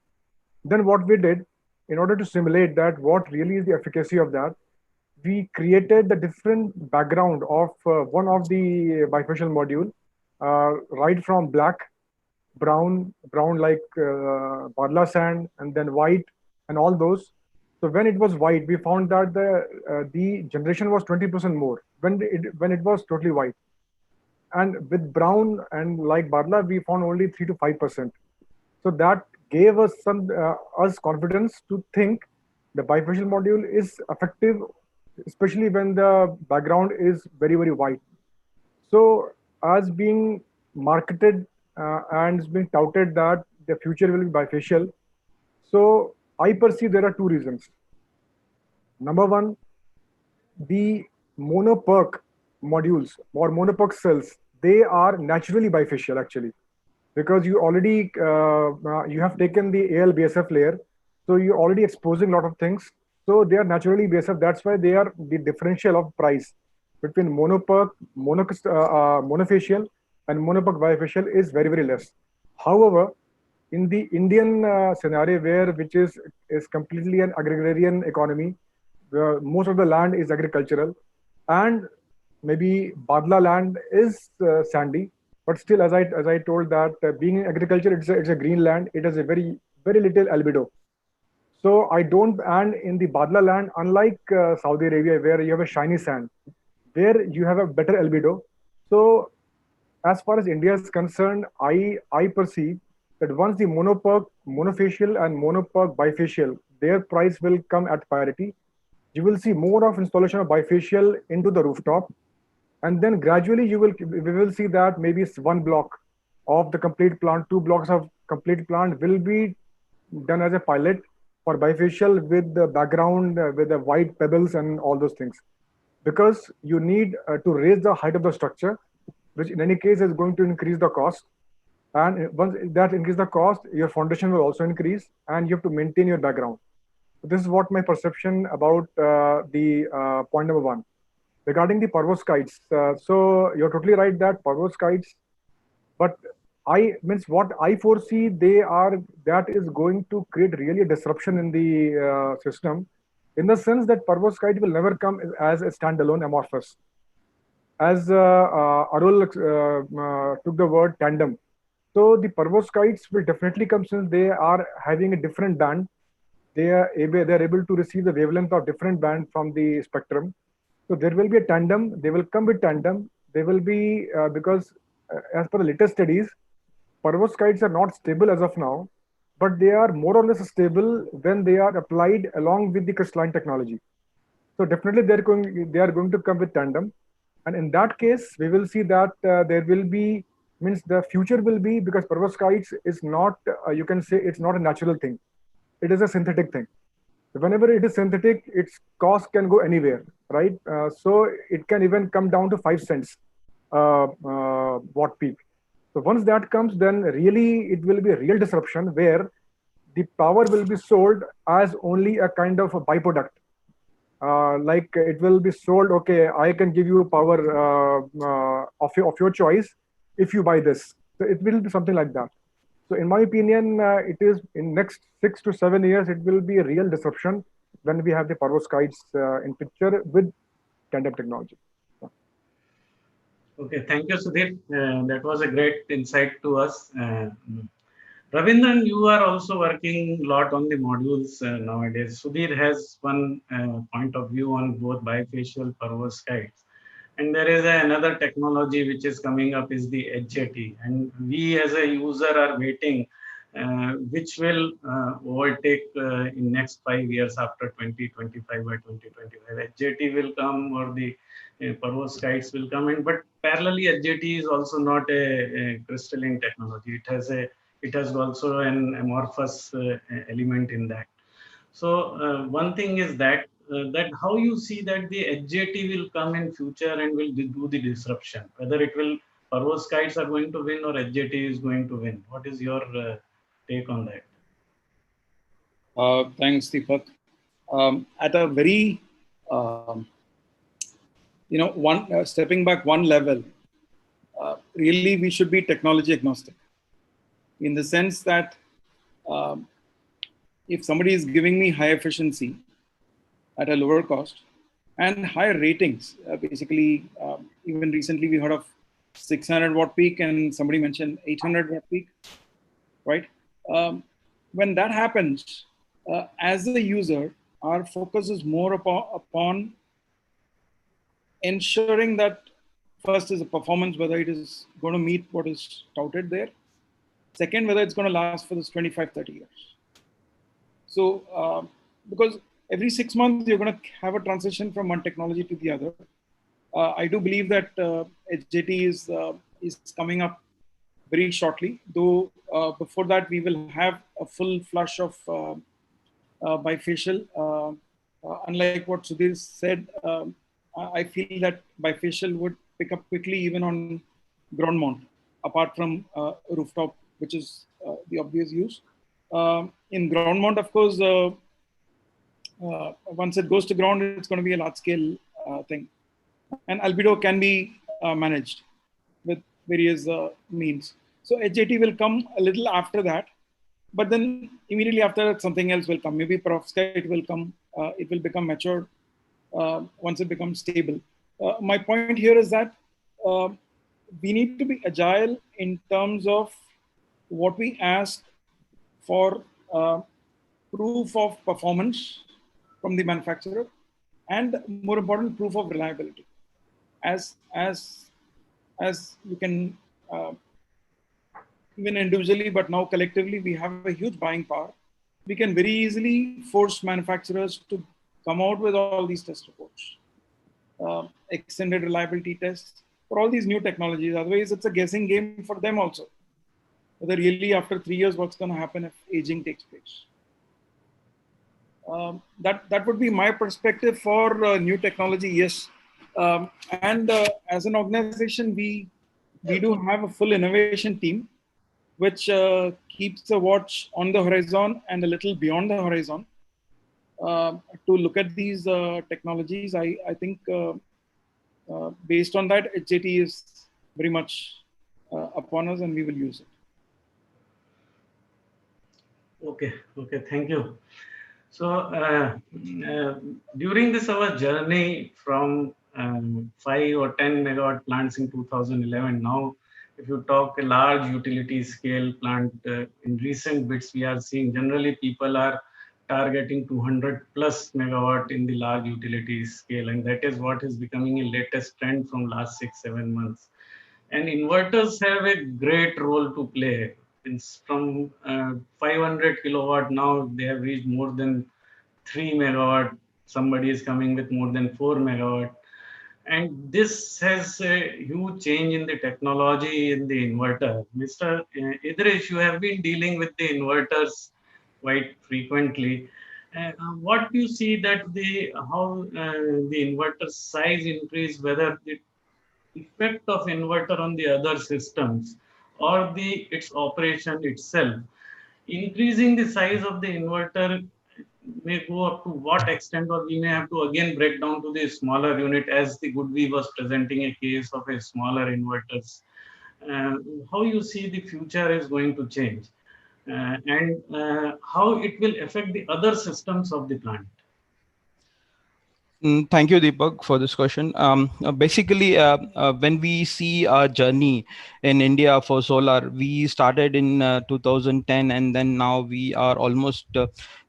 Then what we did, in order to simulate that, what really is the efficacy of that, we created the different background of one of the bifacial module, right from black, brown like Badla sand, and then white, and all those. So when it was white, we found that the generation was 20% more when it was totally white. And with brown and like Badla, we found only 3 to 5%. So that gave us some us confidence to think the bifacial module is effective, especially when the background is very, very white. So as being marketed and it's being touted that the future will be bifacial. So I perceive there are two reasons. Number one, the mono-PERC modules or mono-PERC cells, they are naturally bifacial actually, because you already you have taken the AL BSF layer, so you're already exposing a lot of things. So they are naturally BSF. That's why they are the differential of price between mono-PERC, monofacial, and mono-PERC bifacial is very, very less. However, in the Indian scenario, which is completely an agrarian economy, where most of the land is agricultural, and maybe Badla land is sandy, but still, as I told that being in agriculture, it's a green land. It has a very, very little albedo. So I don't, and in the Badla land, unlike Saudi Arabia, where you have a shiny sand, where you have a better albedo. So as far as India is concerned, I perceive that once the mono-PERC, monofacial and mono-PERC bifacial, their price will come at parity. You will see more of installation of bifacial into the rooftop. And then gradually we will see that maybe it's one block of the complete plant, 2 blocks of complete plant will be done as a pilot for bifacial with the background, with the white pebbles and all those things. Because you need to raise the height of the structure, which in any case is going to increase the cost. And once that increases the cost, your foundation will also increase and you have to maintain your background. So this is what my perception about the point number one. Regarding the perovskites, so you're totally right that perovskites, but what I foresee that is going to create really a disruption in the system, in the sense that perovskite will never come as a standalone amorphous. As Arul took the word tandem. So the perovskites will definitely come since they are having a different band. They are able to receive the wavelength of different band from the spectrum. So there will be a tandem. They will come with tandem. They will be because as per the latest studies, perovskites are not stable as of now, but they are more or less stable when they are applied along with the crystalline technology. So definitely they are going to come with tandem, and in that case we will see that there will be the future will be, because perovskites is not you can say it's not a natural thing. It is a synthetic thing. Whenever it is synthetic, its cost can go anywhere, right? So it can even come down to 5 cents watt peak. So once that comes, then really it will be a real disruption where the power will be sold as only a kind of a byproduct. Like it will be sold, okay, I can give you power of your choice if you buy this. So it will be something like that. So in my opinion, it is in next 6 to 7 years, it will be a real disruption when we have the perovskites in picture with tandem technology. Okay, thank you, Sudhir. That was a great insight to us. Ravindran, you are also working a lot on the modules nowadays. Sudhir has one point of view on both bifacial perovskites. And there is another technology which is coming up is the HAT. And we as a user are waiting which will overtake in next 5 years after 2025 or 2025. HJT will come, or the perovskites will come in, but parallelly HJT is also not a crystalline technology. It has also an amorphous element in that. So one thing is that that how you see that the HJT will come in future and will do the disruption, whether it will perovskites are going to win or HJT is going to win. What is your take on that? Thanks, Deepak. At a very, stepping back one level, really we should be technology agnostic, in the sense that if somebody is giving me high efficiency at a lower cost and higher ratings, basically, even recently we heard of 600 watt peak and somebody mentioned 800 watt peak, right? When that happens, as a user, our focus is more upon ensuring that first is the performance, whether it is going to meet what is touted there. Second, whether it's going to last for this 25, 30 years. So, because every 6 months, you're going to have a transition from one technology to the other. I do believe that HJT is coming up very shortly, though before that, we will have a full flush of bifacial. Unlike what Sudhir said, I feel that bifacial would pick up quickly even on ground mount, apart from rooftop, which is the obvious use. In ground mount, of course, once it goes to ground, it's going to be a large scale thing. And albedo can be managed with various means. So HJT will come a little after that, but then immediately after that, something else will come. Maybe perovskite will come. It will become matured once it becomes stable. My point here is that we need to be agile in terms of what we ask for proof of performance from the manufacturer, and more important, proof of reliability. As you can, even individually, but now collectively, we have a huge buying power. We can very easily force manufacturers to come out with all these test reports, extended reliability tests for all these new technologies. Otherwise, it's a guessing game for them also, whether really after 3 years, what's going to happen if aging takes place. That would be my perspective for new technology. Yes. And as an organization, we do have a full innovation team, which keeps a watch on the horizon and a little beyond the horizon to look at these technologies. I think based on that, HJT is very much upon us, and we will use it. Okay, thank you. So during this our journey from 5 or 10 megawatt plants in 2011, now if you talk a large utility scale plant, in recent bits we are seeing generally people are targeting 200 plus megawatt in the large utility scale, and that is what is becoming a latest trend from last 6-7 months. And inverters have a great role to play. It's from 500 kilowatt, now they have reached more than 3 megawatt. Somebody is coming with more than 4 megawatt. And this has a huge change in the technology in the inverter. Mr. Idrish, you have been dealing with the inverters quite frequently. What do you see that how the inverter size increase, whether the effect of inverter on the other systems or its operation itself, increasing the size of the inverter may go up to what extent, or we may have to again break down to the smaller unit, as the Goodby was presenting a case of a smaller inverters. How you see the future is going to change, and how it will affect the other systems of the plant? Thank you, Deepak, for this question. Basically, when we see our journey in India for solar, we started in 2010, and then now we are almost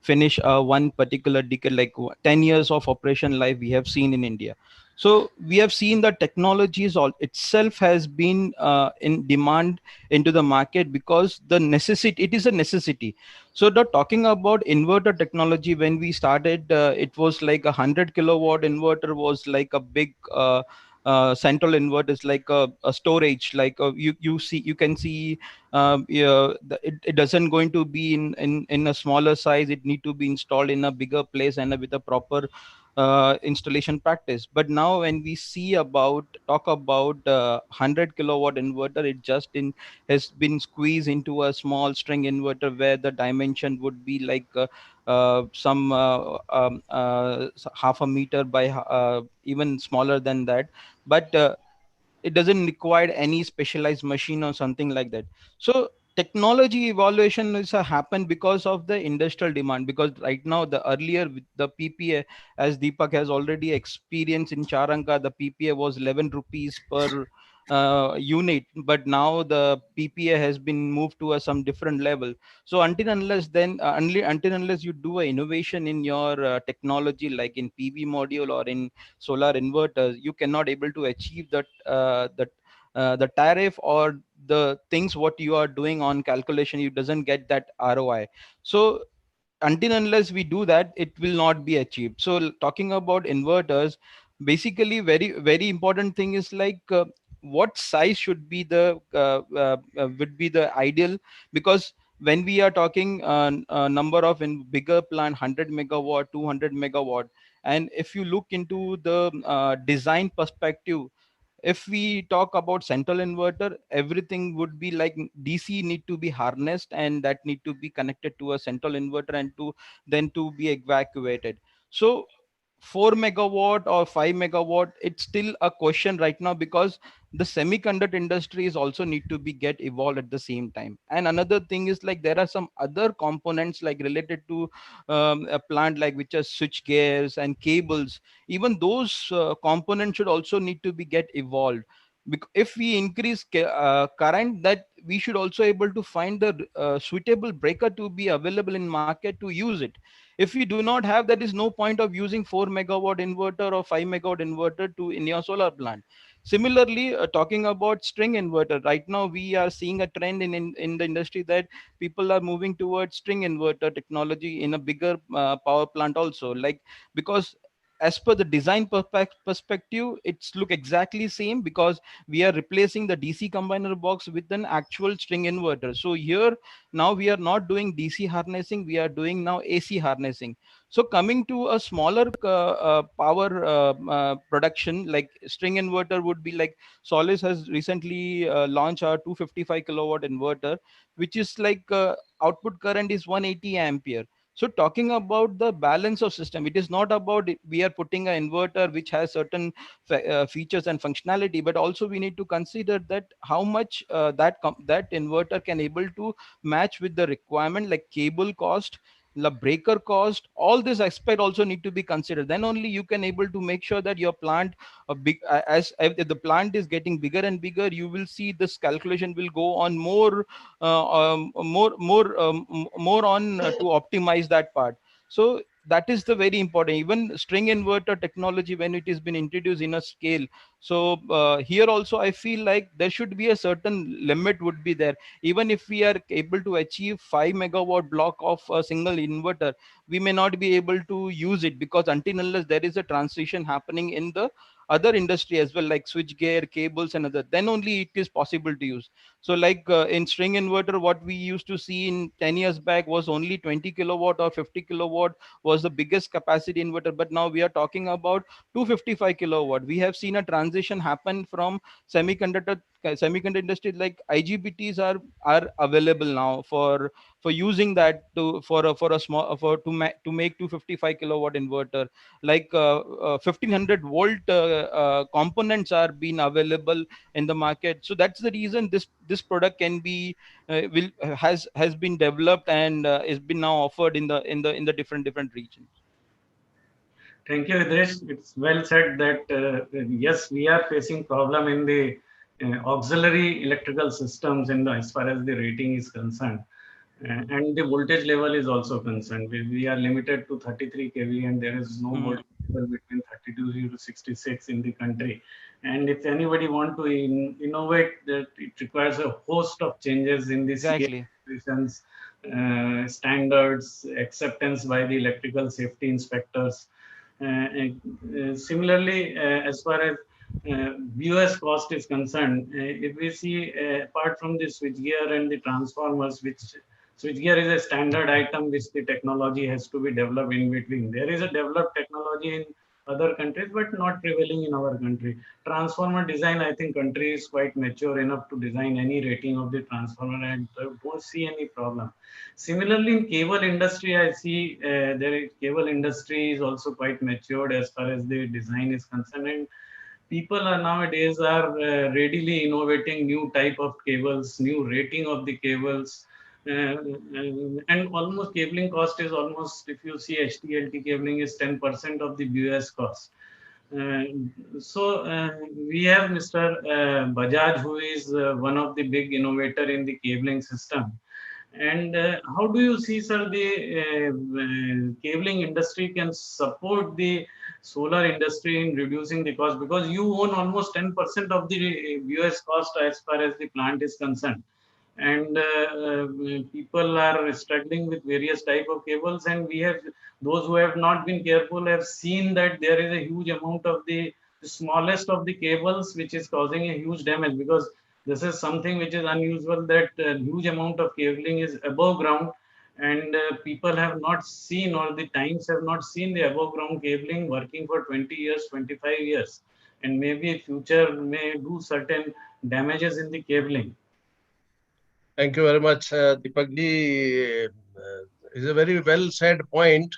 finished one particular decade, like 10 years of operation life we have seen in India. So we have seen that technologies all itself has been in demand into the market because the necessity, it is a necessity. So the talking about inverter technology, when we started, it was like 100 kilowatt inverter was like a big central inverter, is like a storage, like you can see yeah, it doesn't going to be in a smaller size. It need to be installed in a bigger place and with a proper installation practice. But now when we see about talk about 100 kilowatt inverter, it just in has been squeezed into a small string inverter where the dimension would be like some half a meter by even smaller than that. But it doesn't require any specialized machine or something like that. So technology evaluation is happened because of the industrial demand, because right now the earlier with the PPA, as Deepak has already experienced in Charanka, the PPA was 11 rupees per unit, but now the PPA has been moved to some different level. So until unless you do a innovation in your technology, like in PV module or in solar inverters, you cannot able to achieve the tariff or the things what you are doing on calculation. You doesn't get that ROI. So until unless we do that, it will not be achieved. So talking about inverters, basically very important thing is like what size should be the would be the ideal, because when we are talking number of in bigger plant, 100 megawatt, 200 megawatt, and if you look into the design perspective, if we talk about central inverter, everything would be like DC need to be harnessed and that need to be connected to a central inverter and to then to be evacuated. So 4 megawatt or 5 megawatt, it's still a question right now, because the semiconductor industry is also need to be get evolved at the same time. And another thing is like there are some other components like related to a plant, like which are switch gears and cables. Even those components should also need to be get evolved. If we increase current, that we should also able to find the suitable breaker to be available in market to use it. If we do not have, there is no point of using 4 megawatt inverter or 5 megawatt inverter to in your solar plant. Similarly, talking about string inverter, right now we are seeing a trend in the industry that people are moving towards string inverter technology in a bigger power plant also, like because as per the design perspective, it's look exactly same, because we are replacing the DC combiner box with an actual string inverter. So here now we are not doing DC harnessing, we are doing now AC harnessing. So coming to a smaller power production, like string inverter would be like Solis has recently launched our 255 kilowatt inverter, which is like output current is 180 ampere. So talking about the balance of system, it is not about we are putting an inverter which has certain features and functionality, but also we need to consider that how much that inverter can able to match with the requirement, like cable cost, the breaker cost. All this aspect also need to be considered. Then only you can able to make sure that your plant as if the plant is getting bigger and bigger, you will see this calculation will go on more more on to optimize that part. So that is the very important. Even string inverter technology, when it has been introduced in a scale, so here also I feel like there should be a certain limit would be there. Even if we are able to achieve 5 megawatt block of a single inverter, we may not be able to use it, because until unless there is a transition happening in the other industry as well, like switch gear, cables and other, then only it is possible to use. So like in string inverter, what we used to see in 10 years back was only 20 kilowatt or 50 kilowatt was the biggest capacity inverter. But now we are talking about 255 kilowatt. We have seen a transition happen from semiconductor industry, like IGBTs are available now for using that to for a small to make 255 kilowatt inverter, like 1500 volt components are being available in the market. So that's the reason this product can be will has been developed and is been now offered in the different regions. Thank you, Hitesh. It's well said that yes, we are facing problem in the auxiliary electrical systems in the, as far as the rating is concerned. And the voltage level is also concerned. We are limited to 33 kV, and there is no voltage level between 32 to 66 in the country. And if anybody want to innovate, that it requires a host of changes in the CA Exactly. regulations, standards, acceptance by the electrical safety inspectors. Similarly, as far as BOS cost is concerned, if we see apart from the switchgear and the transformers, which switchgear is a standard item which the technology has to be developed in between. There is a developed technology in other countries, but not prevailing in our country. Transformer design, I think country is quite mature enough to design any rating of the transformer, and don't see any problem. Similarly, in cable industry, I see cable industry is also quite matured as far as the design is concerned, and people are nowadays are readily innovating new type of cables, new rating of the cables, and almost cabling cost is almost, if you see HTLT cabling is 10% of the BOS cost. Uh, so we have Mr. Bajaj, who is one of the big innovator in the cabling system. And how do you see, sir, the cabling industry can support the solar industry in reducing the cost? Because you own almost 10% of the US cost as far as the plant is concerned. And people are struggling with various type of cables, and we have those who have not been careful have seen that there is a huge amount of the smallest of the cables which is causing a huge damage, because this is something which is unusual, that huge amount of cabling is above ground, and people have not seen, or the times have not seen the above ground cabling working for 20 years, 25 years, and maybe future may do certain damages in the cabling. Thank you very much, Deepakji. Is a very well said point.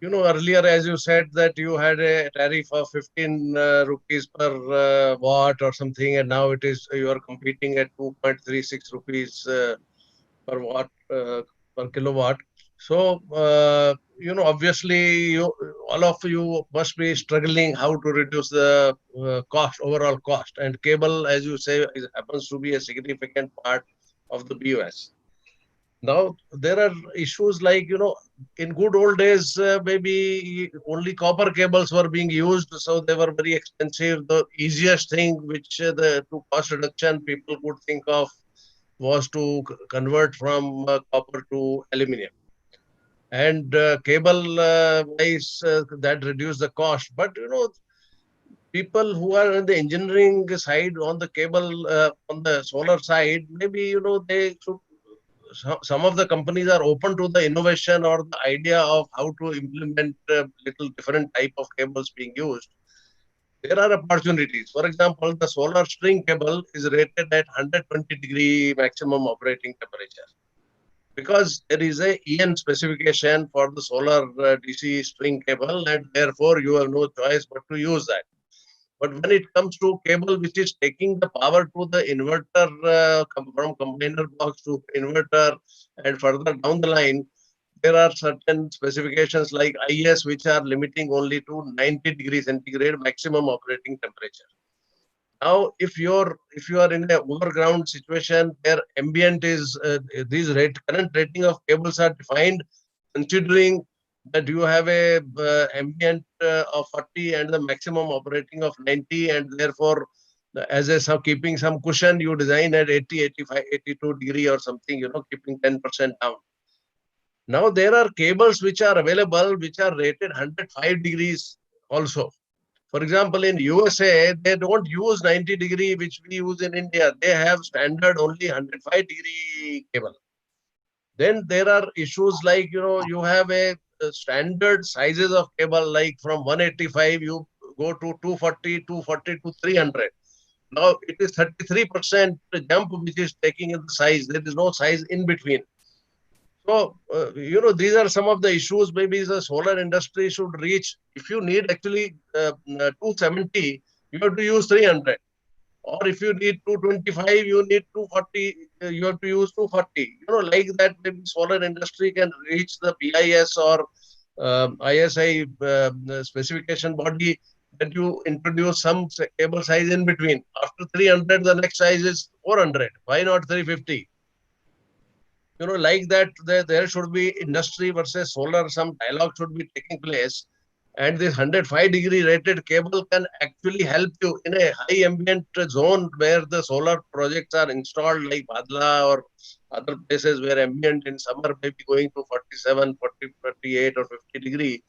Earlier, as you said, that you had a tariff of 15 rupees per watt or something, and now it is you are competing at 2.36 rupees per watt per kilowatt. So, obviously, all of you must be struggling how to reduce the overall cost. And cable, as you say, happens to be a significant part of the BOS. Now, there are issues like, in good old days, maybe only copper cables were being used, so they were very expensive. The easiest thing which to cost reduction people could think of was to convert from copper to aluminum. And cable wise, that reduced the cost. But, people who are in the engineering side on the cable, on the solar side, maybe, they should some of the companies are open to the innovation or the idea of how to implement little different type of cables being used. There are opportunities. For example, the solar string cable is rated at 120-degree maximum operating temperature, because there is a EN specification for the solar DC string cable, and therefore you have no choice but to use that. But when it comes to cable which is taking the power to the inverter from combiner box to inverter and further down the line, there are certain specifications like IS which are limiting only to 90 degrees centigrade maximum operating temperature. Now, if you are in an overground situation where ambient is current rating of cables are defined considering that you have a ambient of 40 and the maximum operating of 90, and therefore as a keeping some cushion, you design at 80, 85, 82 degree or something, keeping 10% down. Now there are cables which are available which are rated 105 degrees also. For example, in USA, they don't use 90 degree, which we use in India. They have standard only 105-degree cable. Then there are issues like, you have a standard sizes of cable, like from 185, you go to 240, 240 to 300. Now it is 33% jump which is taking in the size. There is no size in between. So, these are some of the issues maybe the solar industry should reach. If you need actually 270, you have to use 300. Or if you need 225, you need 240, you have to use 240. Like that, maybe solar industry can reach the BIS or ISI specification body, that you introduce some cable size in between. After 300, the next size is 400. Why not 350? like that, there should be industry versus solar, some dialogue should be taking place. And this 105-degree rated cable can actually help you in a high ambient zone where the solar projects are installed, like Badla or other places where ambient in summer may be going to 47, 40, 48 or 50 degree.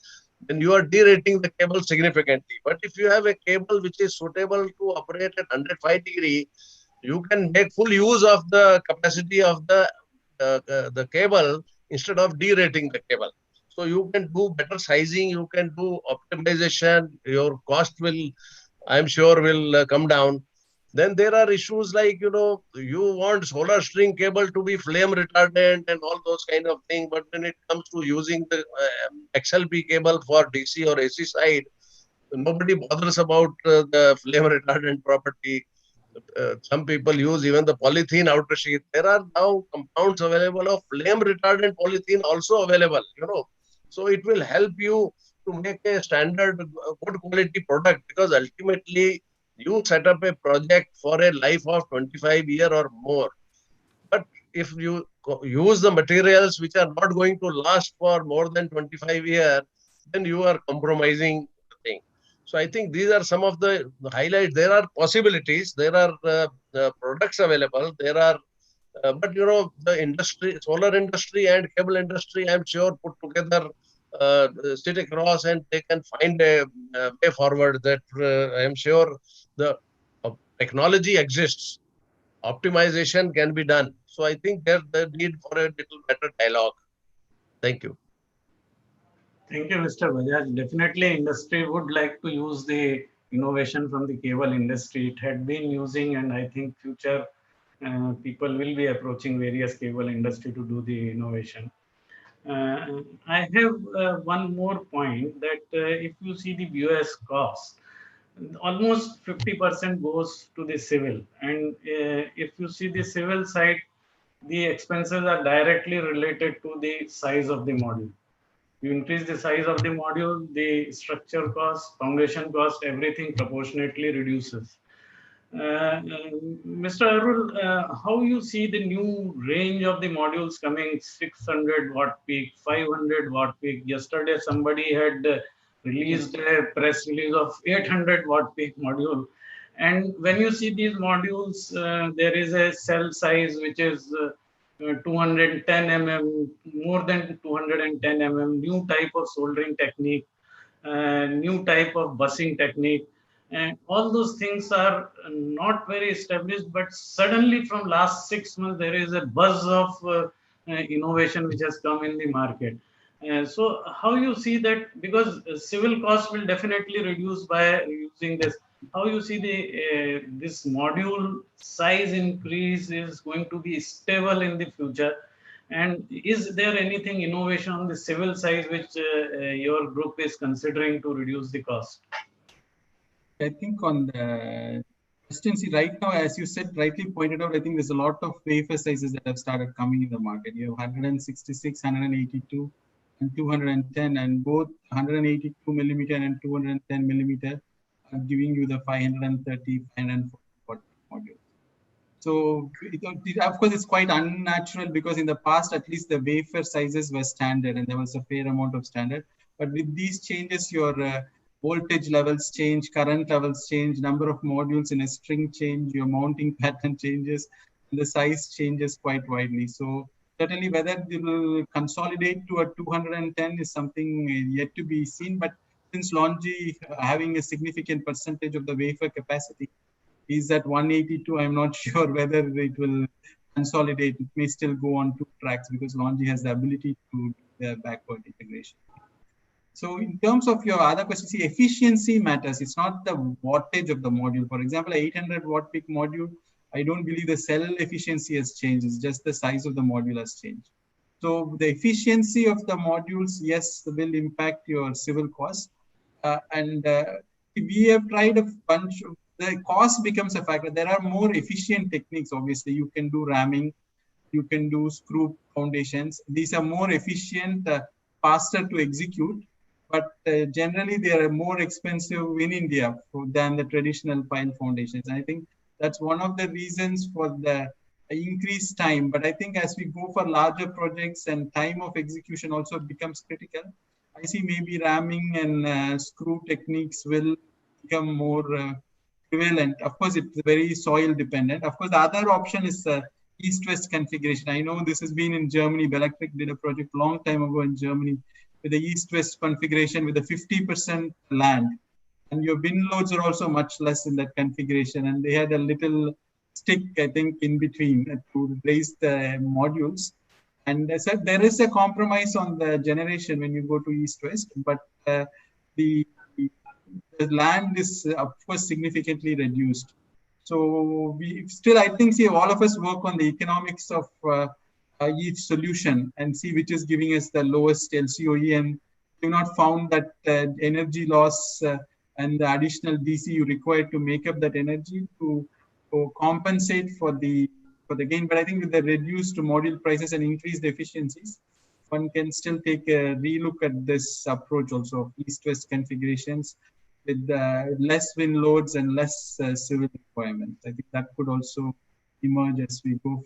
Then you are derating the cable significantly. But if you have a cable which is suitable to operate at 105 degree, you can make full use of the capacity of the cable instead of derating the cable. So you can do better sizing, you can do optimization, your cost will, I'm sure, will come down. Then there are issues like, you want solar string cable to be flame retardant and all those kind of things. But when it comes to using the XLP cable for DC or AC side, nobody bothers about the flame retardant property. Some people use even the polythene outer sheet. There are now compounds available of flame retardant polythene also available, So it will help you to make a standard good quality product, because ultimately you set up a project for a life of 25 years or more. But if you use the materials which are not going to last for more than 25 years, then you are compromising the thing. So I think these are some of the highlights. There are possibilities. There are products available. There are, but the industry, solar industry and cable industry, I'm sure put together, sit across and they can find a way forward. That I'm sure the technology exists. Optimization can be done. So I think there's the need for a little better dialogue. Thank you. Thank you, Mr. Bajaj. Definitely, industry would like to use the innovation from the cable industry. It had been using, and I think future people will be approaching various cable industry to do the innovation. I have one more point that if you see the BOS cost, almost 50% goes to the civil. And if you see the civil side, the expenses are directly related to the size of the module. You increase the size of the module, the structure cost, foundation cost, everything proportionately reduces. Mr. Arul, how you see the new range of the modules coming, 600 watt peak, 500 watt peak? Yesterday, somebody had released a press release of 800 watt peak module. And when you see these modules, there is a cell size which is 210 mm, more than 210 mm, new type of soldering technique, new type of busing technique. And all those things are not very established, but suddenly from last 6 months, there is a buzz of innovation which has come in the market. So how you see that, because civil cost will definitely reduce by using this. How you see the this module size increase is going to be stable in the future? And is there anything innovation on the civil side which your group is considering to reduce the cost? I think on the consistency right now, as you said, rightly pointed out, I think there's a lot of wafer sizes that have started coming in the market. You have 166, 182, and 210, and both 182 millimeter and 210 millimeter are giving you the 530, 540 module. So of course, it's quite unnatural, because in the past, at least the wafer sizes were standard and there was a fair amount of standard. But with these changes, your voltage levels change, current levels change, number of modules in a string change, your mounting pattern changes, and the size changes quite widely. So certainly whether they will consolidate to a 210 is something yet to be seen. But since Longi having a significant percentage of the wafer capacity is at 182, I'm not sure whether it will consolidate. It may still go on 2 tracks, because Longi has the ability to do the backward integration. So in terms of your other question, see, efficiency matters. It's not the wattage of the module. For example, 800 watt peak module, I don't believe the cell efficiency has changed. It's just the size of the module has changed. So the efficiency of the modules, yes, will impact your civil costs. We have tried a bunch of, the cost becomes a factor. There are more efficient techniques. Obviously, you can do ramming, you can do screw foundations. These are more efficient, faster to execute. But generally, they are more expensive in India than the traditional pile foundations. And I think that's one of the reasons for the increase time. But I think as we go for larger projects and time of execution also becomes critical, I see maybe ramming and screw techniques will become more prevalent. Of course, it's very soil dependent. Of course, the other option is east-west configuration. I know this has been in Germany. Belectric did a project long time ago in Germany with the east-west configuration with a 50% land. And your bin loads are also much less in that configuration. And they had a little stick, I think, in between to raise the modules. And I said there is a compromise on the generation when you go to east-west, but the land is, of course, significantly reduced. So we still, I think, see, all of us work on the economics of each solution and see which is giving us the lowest LCOE, and we've not found that energy loss and the additional DC you require to make up that energy to compensate for the gain. But I think with the reduced module prices and increased efficiencies, one can still take a relook at this approach also of east-west configurations with less wind loads and less civil requirements. I think that could also emerge as we go.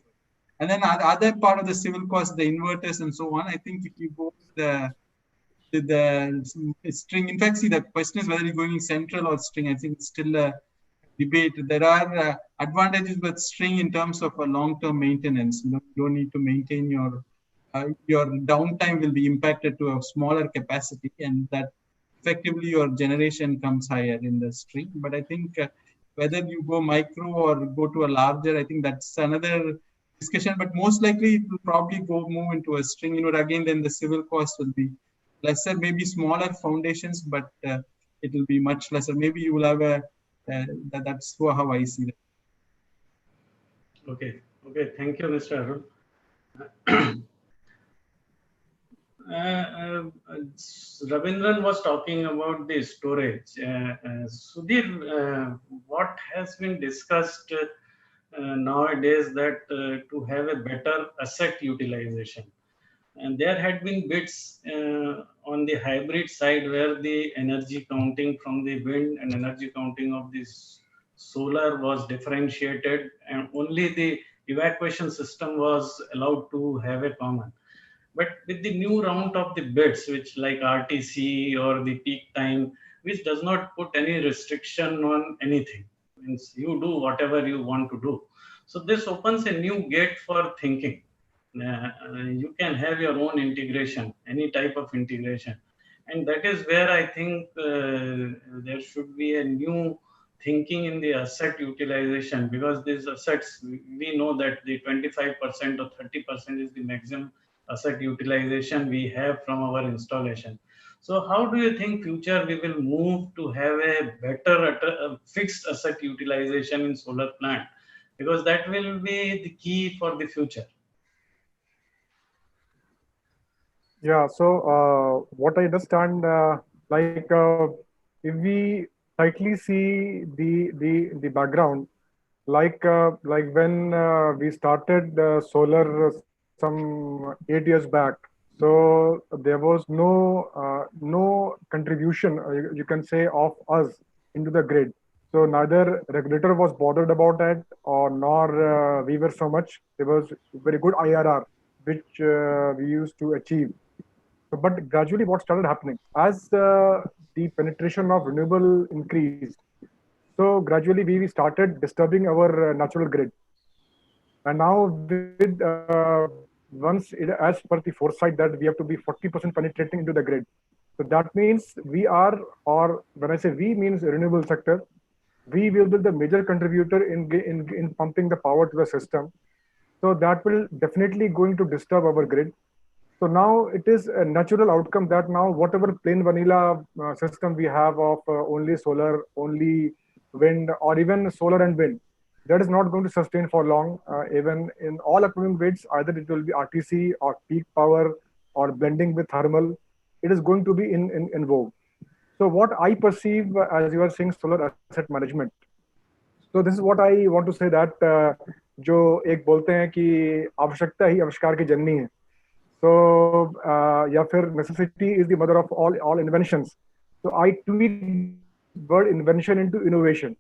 And then the other part of the civil cost, the inverters and so on, I think if you go to the string, in fact, see, the question is whether you're going central or string. I think it's still a debate. There are advantages with string in terms of a long-term maintenance. You don't need to maintain your downtime will be impacted to a smaller capacity, and that effectively your generation comes higher in the string. But I think whether you go micro or go to a larger, I think that's another discussion. But most likely it will probably move into a string. Again, then the civil cost will be lesser, maybe smaller foundations, but it will be much lesser. Maybe you will have that's how I see it. Okay. Thank you, Mr. Arun. Ravindran was talking about the storage. Sudhir, what has been discussed nowadays that to have a better asset utilization? And there had been bits on the hybrid side where the energy counting from the wind and energy counting of this solar was differentiated, and only the evacuation system was allowed to have a common. But with the new round of the bids, which like RTC or the peak time, which does not put any restriction on anything, means you do whatever you want to do. So this opens a new gate for thinking. You can have your own integration, any type of integration. And that is where I think there should be a new thinking in the asset utilization, because these assets, we know that the 25% or 30% is the maximum asset utilization we have from our installation. So how do you think future we will move to have a better fixed asset utilization in solar plant? Because that will be the key for the future. Yeah, so what I understand, if we tightly see the background, like when we started solar some 8 years back, so there was no contribution, you can say, of us into the grid. So neither regulator was bothered about that, or nor we were so much. There was very good IRR which we used to achieve. But gradually, what started happening as the penetration of renewable increased, so gradually we started disturbing our natural grid. And now with as per the foresight that we have to be 40% penetrating into the grid. So that means we are, or when I say we means renewable sector, we will be the major contributor in pumping the power to the system. So that will definitely going to disturb our grid. So now it is a natural outcome that now whatever plain vanilla system we have of only solar, only wind, or even solar and wind, that is not going to sustain for long. Even in all upcoming bids, either it will be RTC or peak power or blending with thermal, it is going to be in vogue. So what I perceive as you are saying solar asset management. So this is what I want to say that जो एक बोलते हैं कि आवश्यकता ही आविष्कार की जननी है. So या फिर necessity is the mother of all inventions. So I tweak word invention into innovation.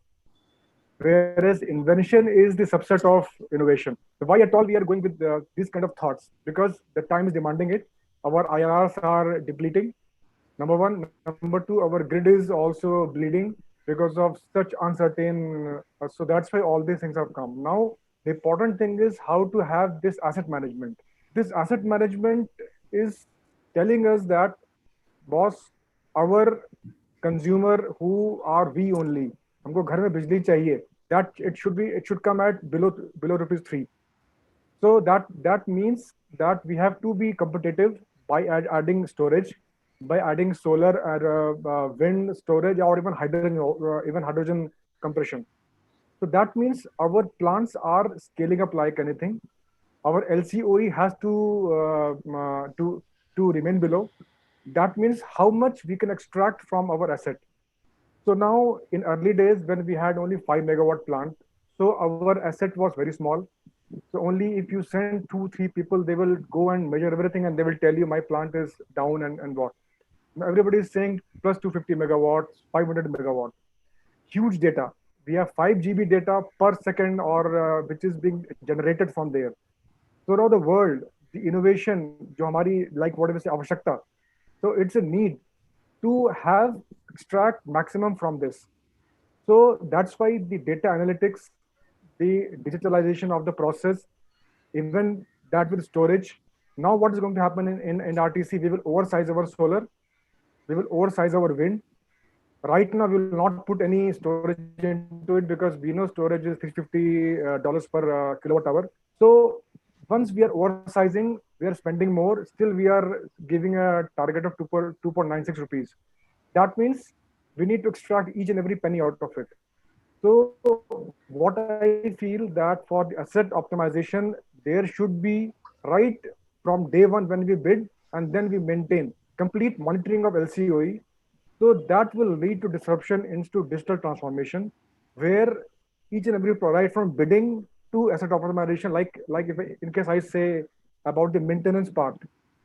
whereas invention is the subset of innovation. So why at all we are going with these kind of thoughts? Because the time is demanding it. Our IRRs are depleting. Number one. Number two, our grid is also bleeding because of such uncertain. So that's why all these things have come. Now, the important thing is how to have this asset management. This asset management is telling us that, boss, our consumer who are we only, हमको घर में बिजली चाहिए, that it should come at below rupees 3. So that means that we have to be competitive by adding storage, by adding solar or wind storage, or even hydrogen compression. So that means our plants are scaling up like anything. Our LCOE has to remain below. That means how much we can extract from our asset. So now in early days when we had only 5 megawatt plant, so our asset was very small. So only if you send 2-3 people, they will go and measure everything and they will tell you my plant is down and what. Now everybody is saying plus 250 megawatts, 500 megawatts. Huge data. We have 5 GB data per second, or which is being generated from there. So now the world, the innovation, जो हमारी, like whatever say आवश्यकता, so it's a need to have extract maximum from this. So that's why the data analytics, the digitalization of the process, even that with storage. Now what is going to happen in RTC? We will oversize our solar, we will oversize our wind. Right now, we will not put any storage into it because we know storage is $350 per kilowatt hour. So once we are oversizing, we are spending more. Still, we are giving a target of 2.96 rupees. That means we need to extract each and every penny out of it. So what I feel that for the asset optimization, there should be right from day one when we bid, and then we maintain complete monitoring of LCOE. So that will lead to disruption into digital transformation, where each and every right from bidding to asset optimization, like if in case I say about the maintenance part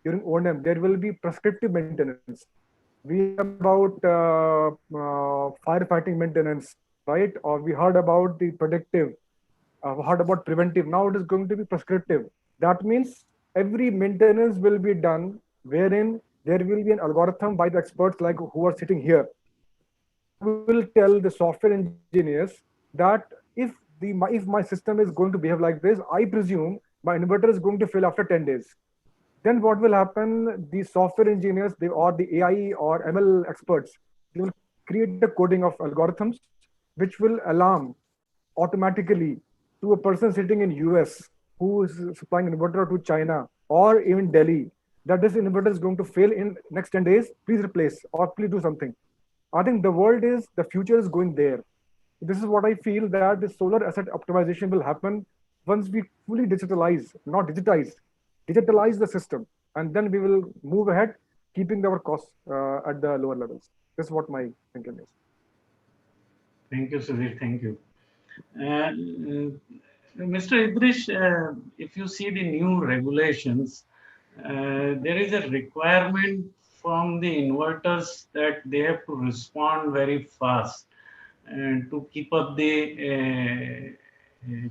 during O&M, there will be prescriptive maintenance. We heard about firefighting maintenance, right? Or we heard about the predictive, heard about preventive. Now it is going to be prescriptive. That means every maintenance will be done wherein there will be an algorithm by the experts like who are sitting here, who will tell the software engineers that if my system is going to behave like this, I presume my inverter is going to fail after 10 days. Then what will happen? The software engineers, or the AI or ML experts, they will create a coding of algorithms which will alarm automatically to a person sitting in US who is supplying inverter to China or even Delhi, that this inverter is going to fail in next 10 days. Please replace or please do something. I think the future is going there. This is what I feel, that the solar asset optimization will happen once we fully digitalize, not digitalize the system, and then we will move ahead, keeping our costs at the lower levels. This is what my thinking is. Thank you, Sudhir. Thank you. Mr. Idrish, if you see the new regulations, there is a requirement from the inverters that they have to respond very fast and to keep up the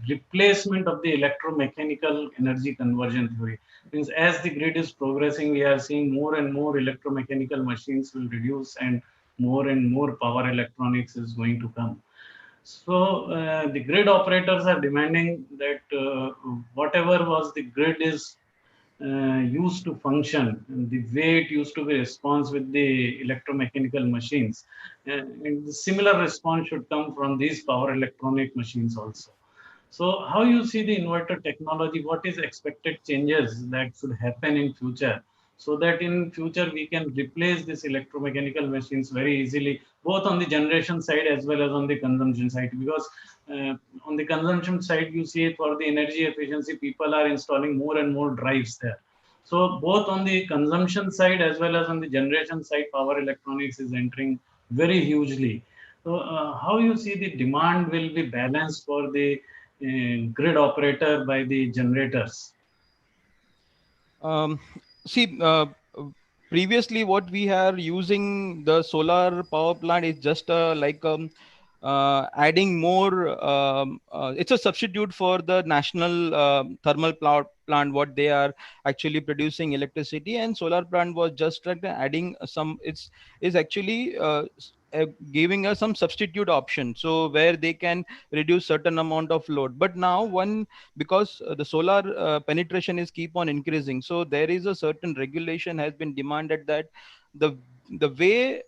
replacement of the electromechanical energy conversion theory. Means as the grid is progressing, we are seeing more and more electromechanical machines will reduce and more power electronics is going to come. So the grid operators are demanding that whatever was the grid is used to function, and the way it used to be response with the electromechanical machines, and the similar response should come from these power electronic machines also. So how you see the inverter technology? What is expected changes that should happen in future, so that in future we can replace these electromechanical machines very easily, both on the generation side as well as on the consumption side? Because on the consumption side, you see for the energy efficiency, people are installing more and more drives there. So both on the consumption side as well as on the generation side, power electronics is entering very hugely. So how you see the demand will be balanced for the grid operator by the generators? See, previously what we are using the solar power plant is just like adding more. It's a substitute for the national thermal plant, what they are actually producing electricity, and solar plant was just like adding some. It's is actually giving us some substitute option, so where they can reduce certain amount of load. But now because the solar penetration is keep on increasing, so there is a certain regulation has been demanded that the way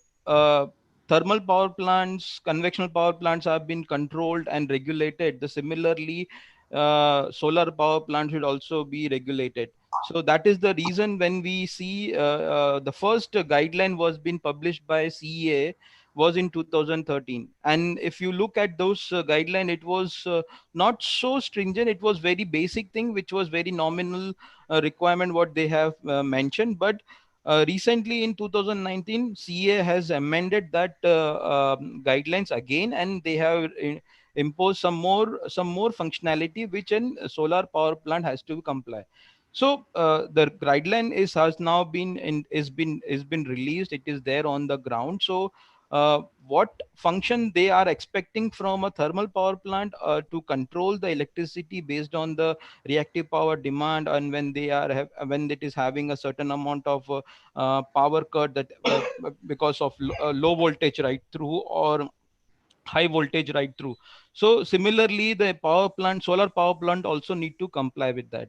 thermal power plants, conventional power plants have been controlled and regulated, the similarly solar power plants should also be regulated. So that is the reason when we see the first guideline was been published by CEA was in 2013. And if you look at those guideline, it was not so stringent. It was very basic thing, which was very nominal requirement what they have mentioned. But recently in 2019, CA has amended that guidelines again, and they have imposed some more functionality which a solar power plant has to comply. So the guideline has now been released. It is there on the ground. So what function they are expecting from a thermal power plant to control the electricity based on the reactive power demand, and when it is having a certain amount of power cut, that because of low voltage right through or high voltage right through. So similarly, the solar power plant also need to comply with that.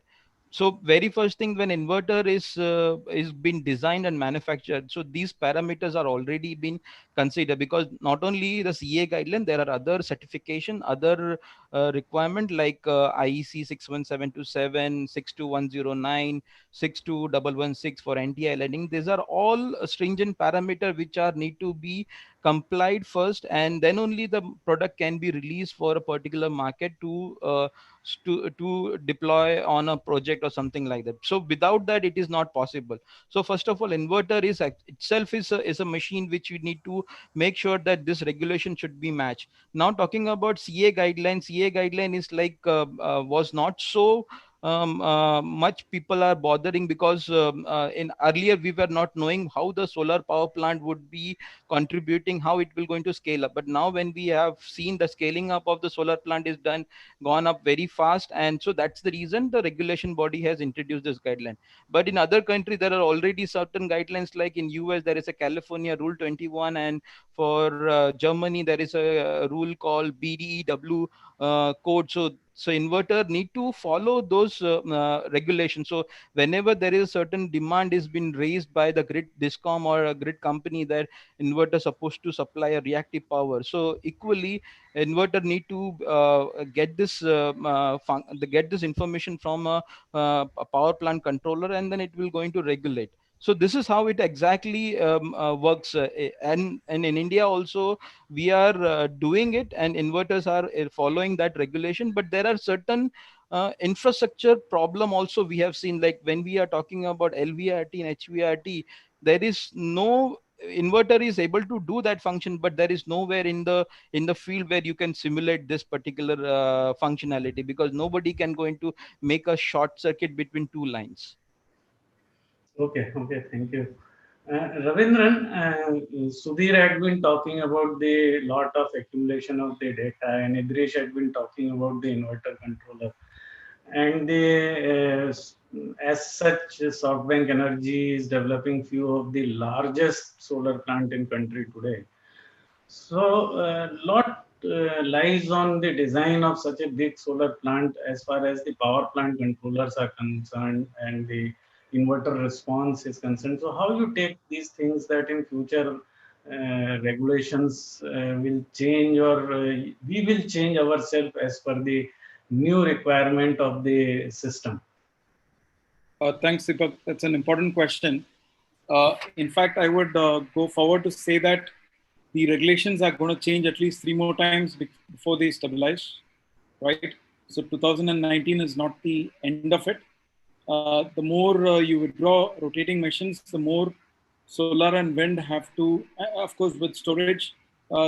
So very first thing, when inverter is been designed and manufactured, so these parameters are already been considered, because not only the CA guideline, there are other certification, other requirement like IEC 61727, 62109, 62116 for anti-aliasing. These are all stringent parameter which are need to be complied first, and then only the product can be released for a particular market to deploy on a project or something like that. So without that, it is not possible. So first of all, inverter itself is a machine which you need to make sure that this regulation should be matched. Now talking about CA guideline is like was not so much people are bothering, because in earlier we were not knowing how the solar power plant would be contributing, how it will going to scale up. But now when we have seen the scaling up of the solar plant is gone up very fast, and so that's the reason the regulation body has introduced this guideline. But in other countries there are already certain guidelines, like in US there is a California Rule 21, and for Germany there is a rule called BDEW code. So inverter need to follow those regulations. So whenever there is a certain demand is been raised by the grid discom or a grid company, that inverter supposed to supply a reactive power, so equally inverter need to get this information from a power plant controller, and then it will going to regulate. So this is how it exactly works, and in India also we are doing it, and inverters are following that regulation. But there are certain infrastructure problem also we have seen, like when we are talking about LVRT and HVRT, there is no inverter is able to do that function, but there is nowhere in the field where you can simulate this particular functionality, because nobody can go into make a short circuit between two lines. Okay, okay, thank you. Ravindran, Sudhir had been talking about the lot of accumulation of the data, and Idrish had been talking about the inverter controller. And as such, SoftBank Energy is developing few of the largest solar plant in country today. So lot lies on the design of such a big solar plant as far as the power plant controllers are concerned and the inverter response is concerned. So how you take these things that in future regulations will change, or we will change ourselves as per the new requirement of the system? Thanks, Deepak. That's an important question. In fact, I would go forward to say that the regulations are going to change at least 3 more times before they stabilize, right? So 2019 is not the end of it. The more you withdraw rotating machines, the more solar and wind have to, of course, with storage,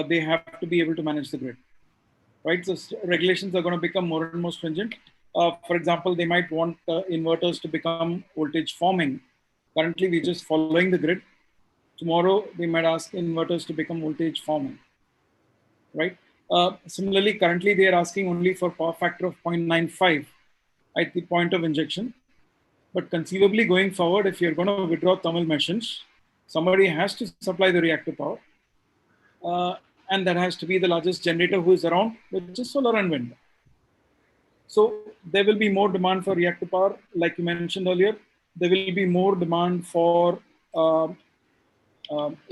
they have to be able to manage the grid, right? So regulations are going to become more and more stringent. For example, they might want inverters to become voltage forming. Currently, we're just following the grid. Tomorrow, they might ask inverters to become voltage forming, right? Similarly, currently they are asking only for power factor of 0.95 at the point of injection. But conceivably going forward, if you're going to withdraw thermal machines, somebody has to supply the reactive power. And that has to be the largest generator who is around, which is solar and wind. So there will be more demand for reactive power. Like you mentioned earlier, there will be more demand for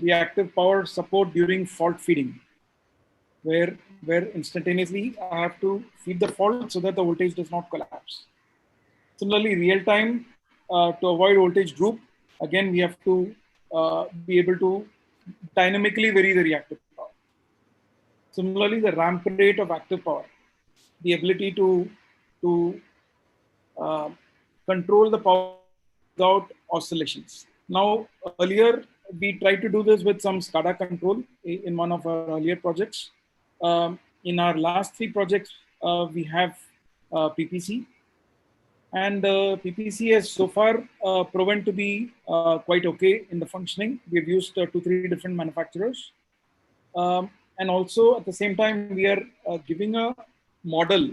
reactive power support during fault feeding, where instantaneously I have to feed the fault so that the voltage does not collapse. Similarly, real time, to avoid voltage droop, again, we have to be able to dynamically vary the reactive power. Similarly, the ramp rate of active power, the ability to uh, control the power without oscillations. Now, earlier, we tried to do this with some SCADA control in one of our earlier projects. In our last 3 projects, we have PPC. And PPC has so far proven to be quite okay in the functioning. We've used 2-3 different manufacturers. And also at the same time, we are giving a model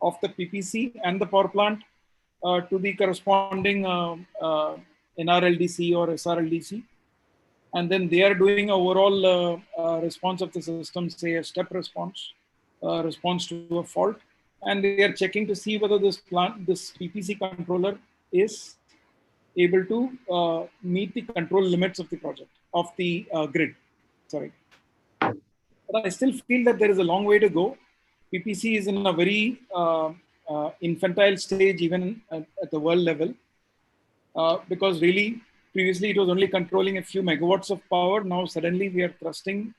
of the PPC and the power plant to the corresponding NRLDC or SRLDC. And then they are doing an overall response of the system, say a step response, response to a fault. And they are checking to see whether this PPC controller is able to meet the control limits of the project, of the grid. Sorry. But I still feel that there is a long way to go. PPC is in a very infantile stage, even at the world level, because really previously it was only controlling a few megawatts of power. Now suddenly we are thrusting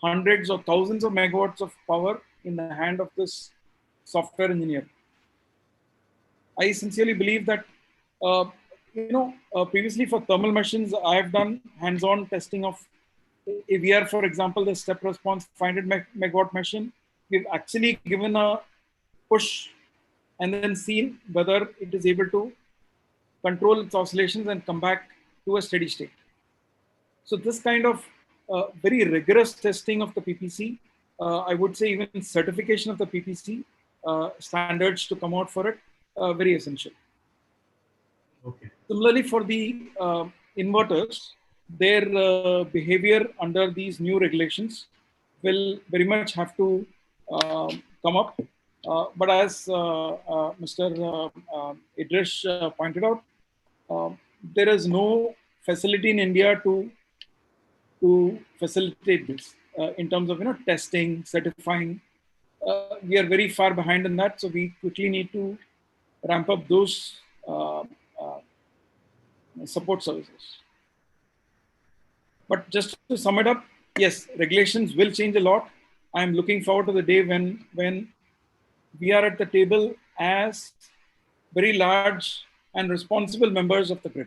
hundreds or thousands of megawatts of power in the hand of this software engineer. I sincerely believe that, previously for thermal machines, I have done hands-on testing of AVR, for example, the step response 500 megawatt machine. We've actually given a push and then seen whether it is able to control its oscillations and come back to a steady state. So this kind of very rigorous testing of the PPC, I would say even certification of the PPC standards to come out for it, very essential. Okay. Similarly, for the inverters, their behavior under these new regulations will very much have to come up. But as Mr. Idris pointed out, there is no facility in India to facilitate this in terms of testing, certifying. We are very far behind in that, so we quickly need to ramp up those support services. But just to sum it up, yes, regulations will change a lot. I'm looking forward to the day when we are at the table as very large and responsible members of the grid.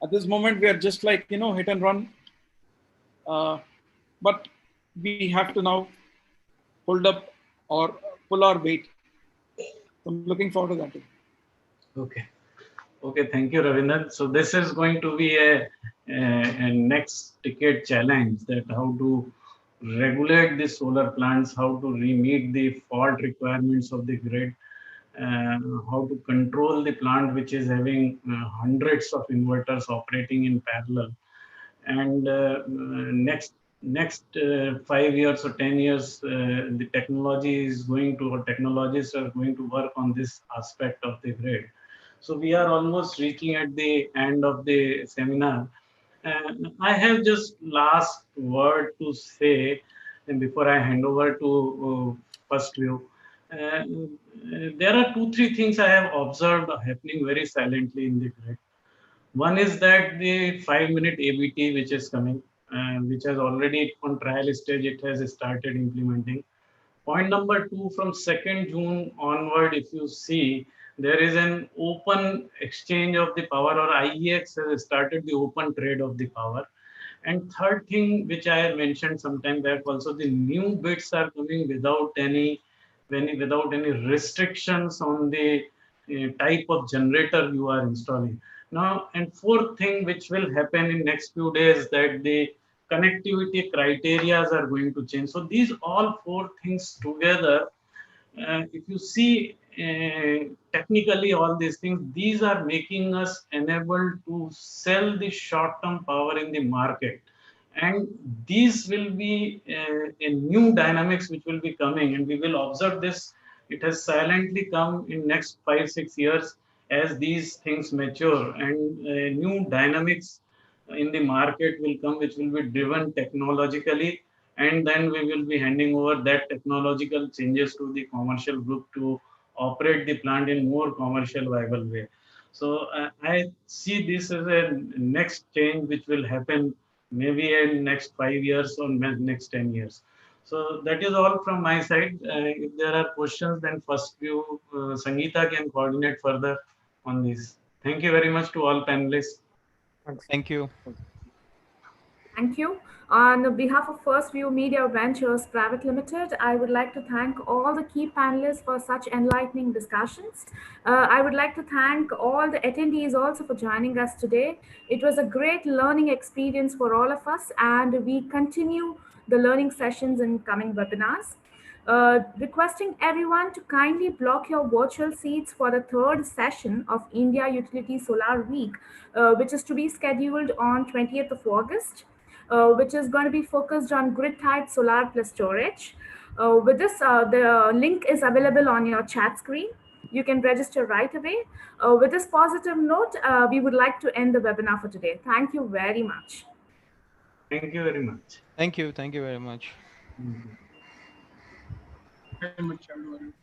At this moment, we are just like, hit and run. But we have to now hold up or pull our weight. So I'm looking forward to that day. Okay. Okay, thank you, Ravindran. So this is going to be a next decade challenge, that how to regulate the solar plants, how to meet the fault requirements of the grid, how to control the plant which is having hundreds of inverters operating in parallel. And next 5 years or 10 years, the technologies are going to work on this aspect of the grid. So we are almost reaching at the end of the seminar. I have just last word to say, and before I hand over to first view. There are 2-3 things I have observed happening very silently in the grid. One is that the 5-minute ABT which is coming, which has already on trial stage, it has started implementing. Point number 2, from 2nd June onward, if you see, there is an open exchange of the power, or IEX has started the open trade of the power. And third thing, which I had mentioned sometime back also, the new bids are coming without any restrictions on the type of generator you are installing. Now, and fourth thing which will happen in next few days, that the connectivity criteria are going to change. So these all four things together, if you see technically all these things, these are making us enabled to sell the short-term power in the market. And these will be a new dynamics which will be coming, and we will observe this. It has silently come in next 5-6 years as these things mature, and new dynamics in the market will come, which will be driven technologically, and then we will be handing over that technological changes to the commercial group to operate the plant in more commercial viable way. So I see this as a next change which will happen maybe in next 5 years or next 10 years. So that is all from my side. If there are questions, then first view, Sangeeta can coordinate further on this. Thank you very much to all panelists. Thanks. Thank you. Thank you. On behalf of First View Media Ventures Private Limited, I would like to thank all the key panelists for such enlightening discussions. I would like to thank all the attendees also for joining us today. It was a great learning experience for all of us, and we continue the learning sessions in coming webinars. Requesting everyone to kindly block your virtual seats for the third session of India Utility Solar Week, which is to be scheduled on 20th of August. Which is going to be focused on grid-tied solar plus storage. With this, the link is available on your chat screen. You can register right away. With this positive note, we would like to end the webinar for today. Thank you very much. Thank you very much. Thank you. Thank you very much. Very much, everyone.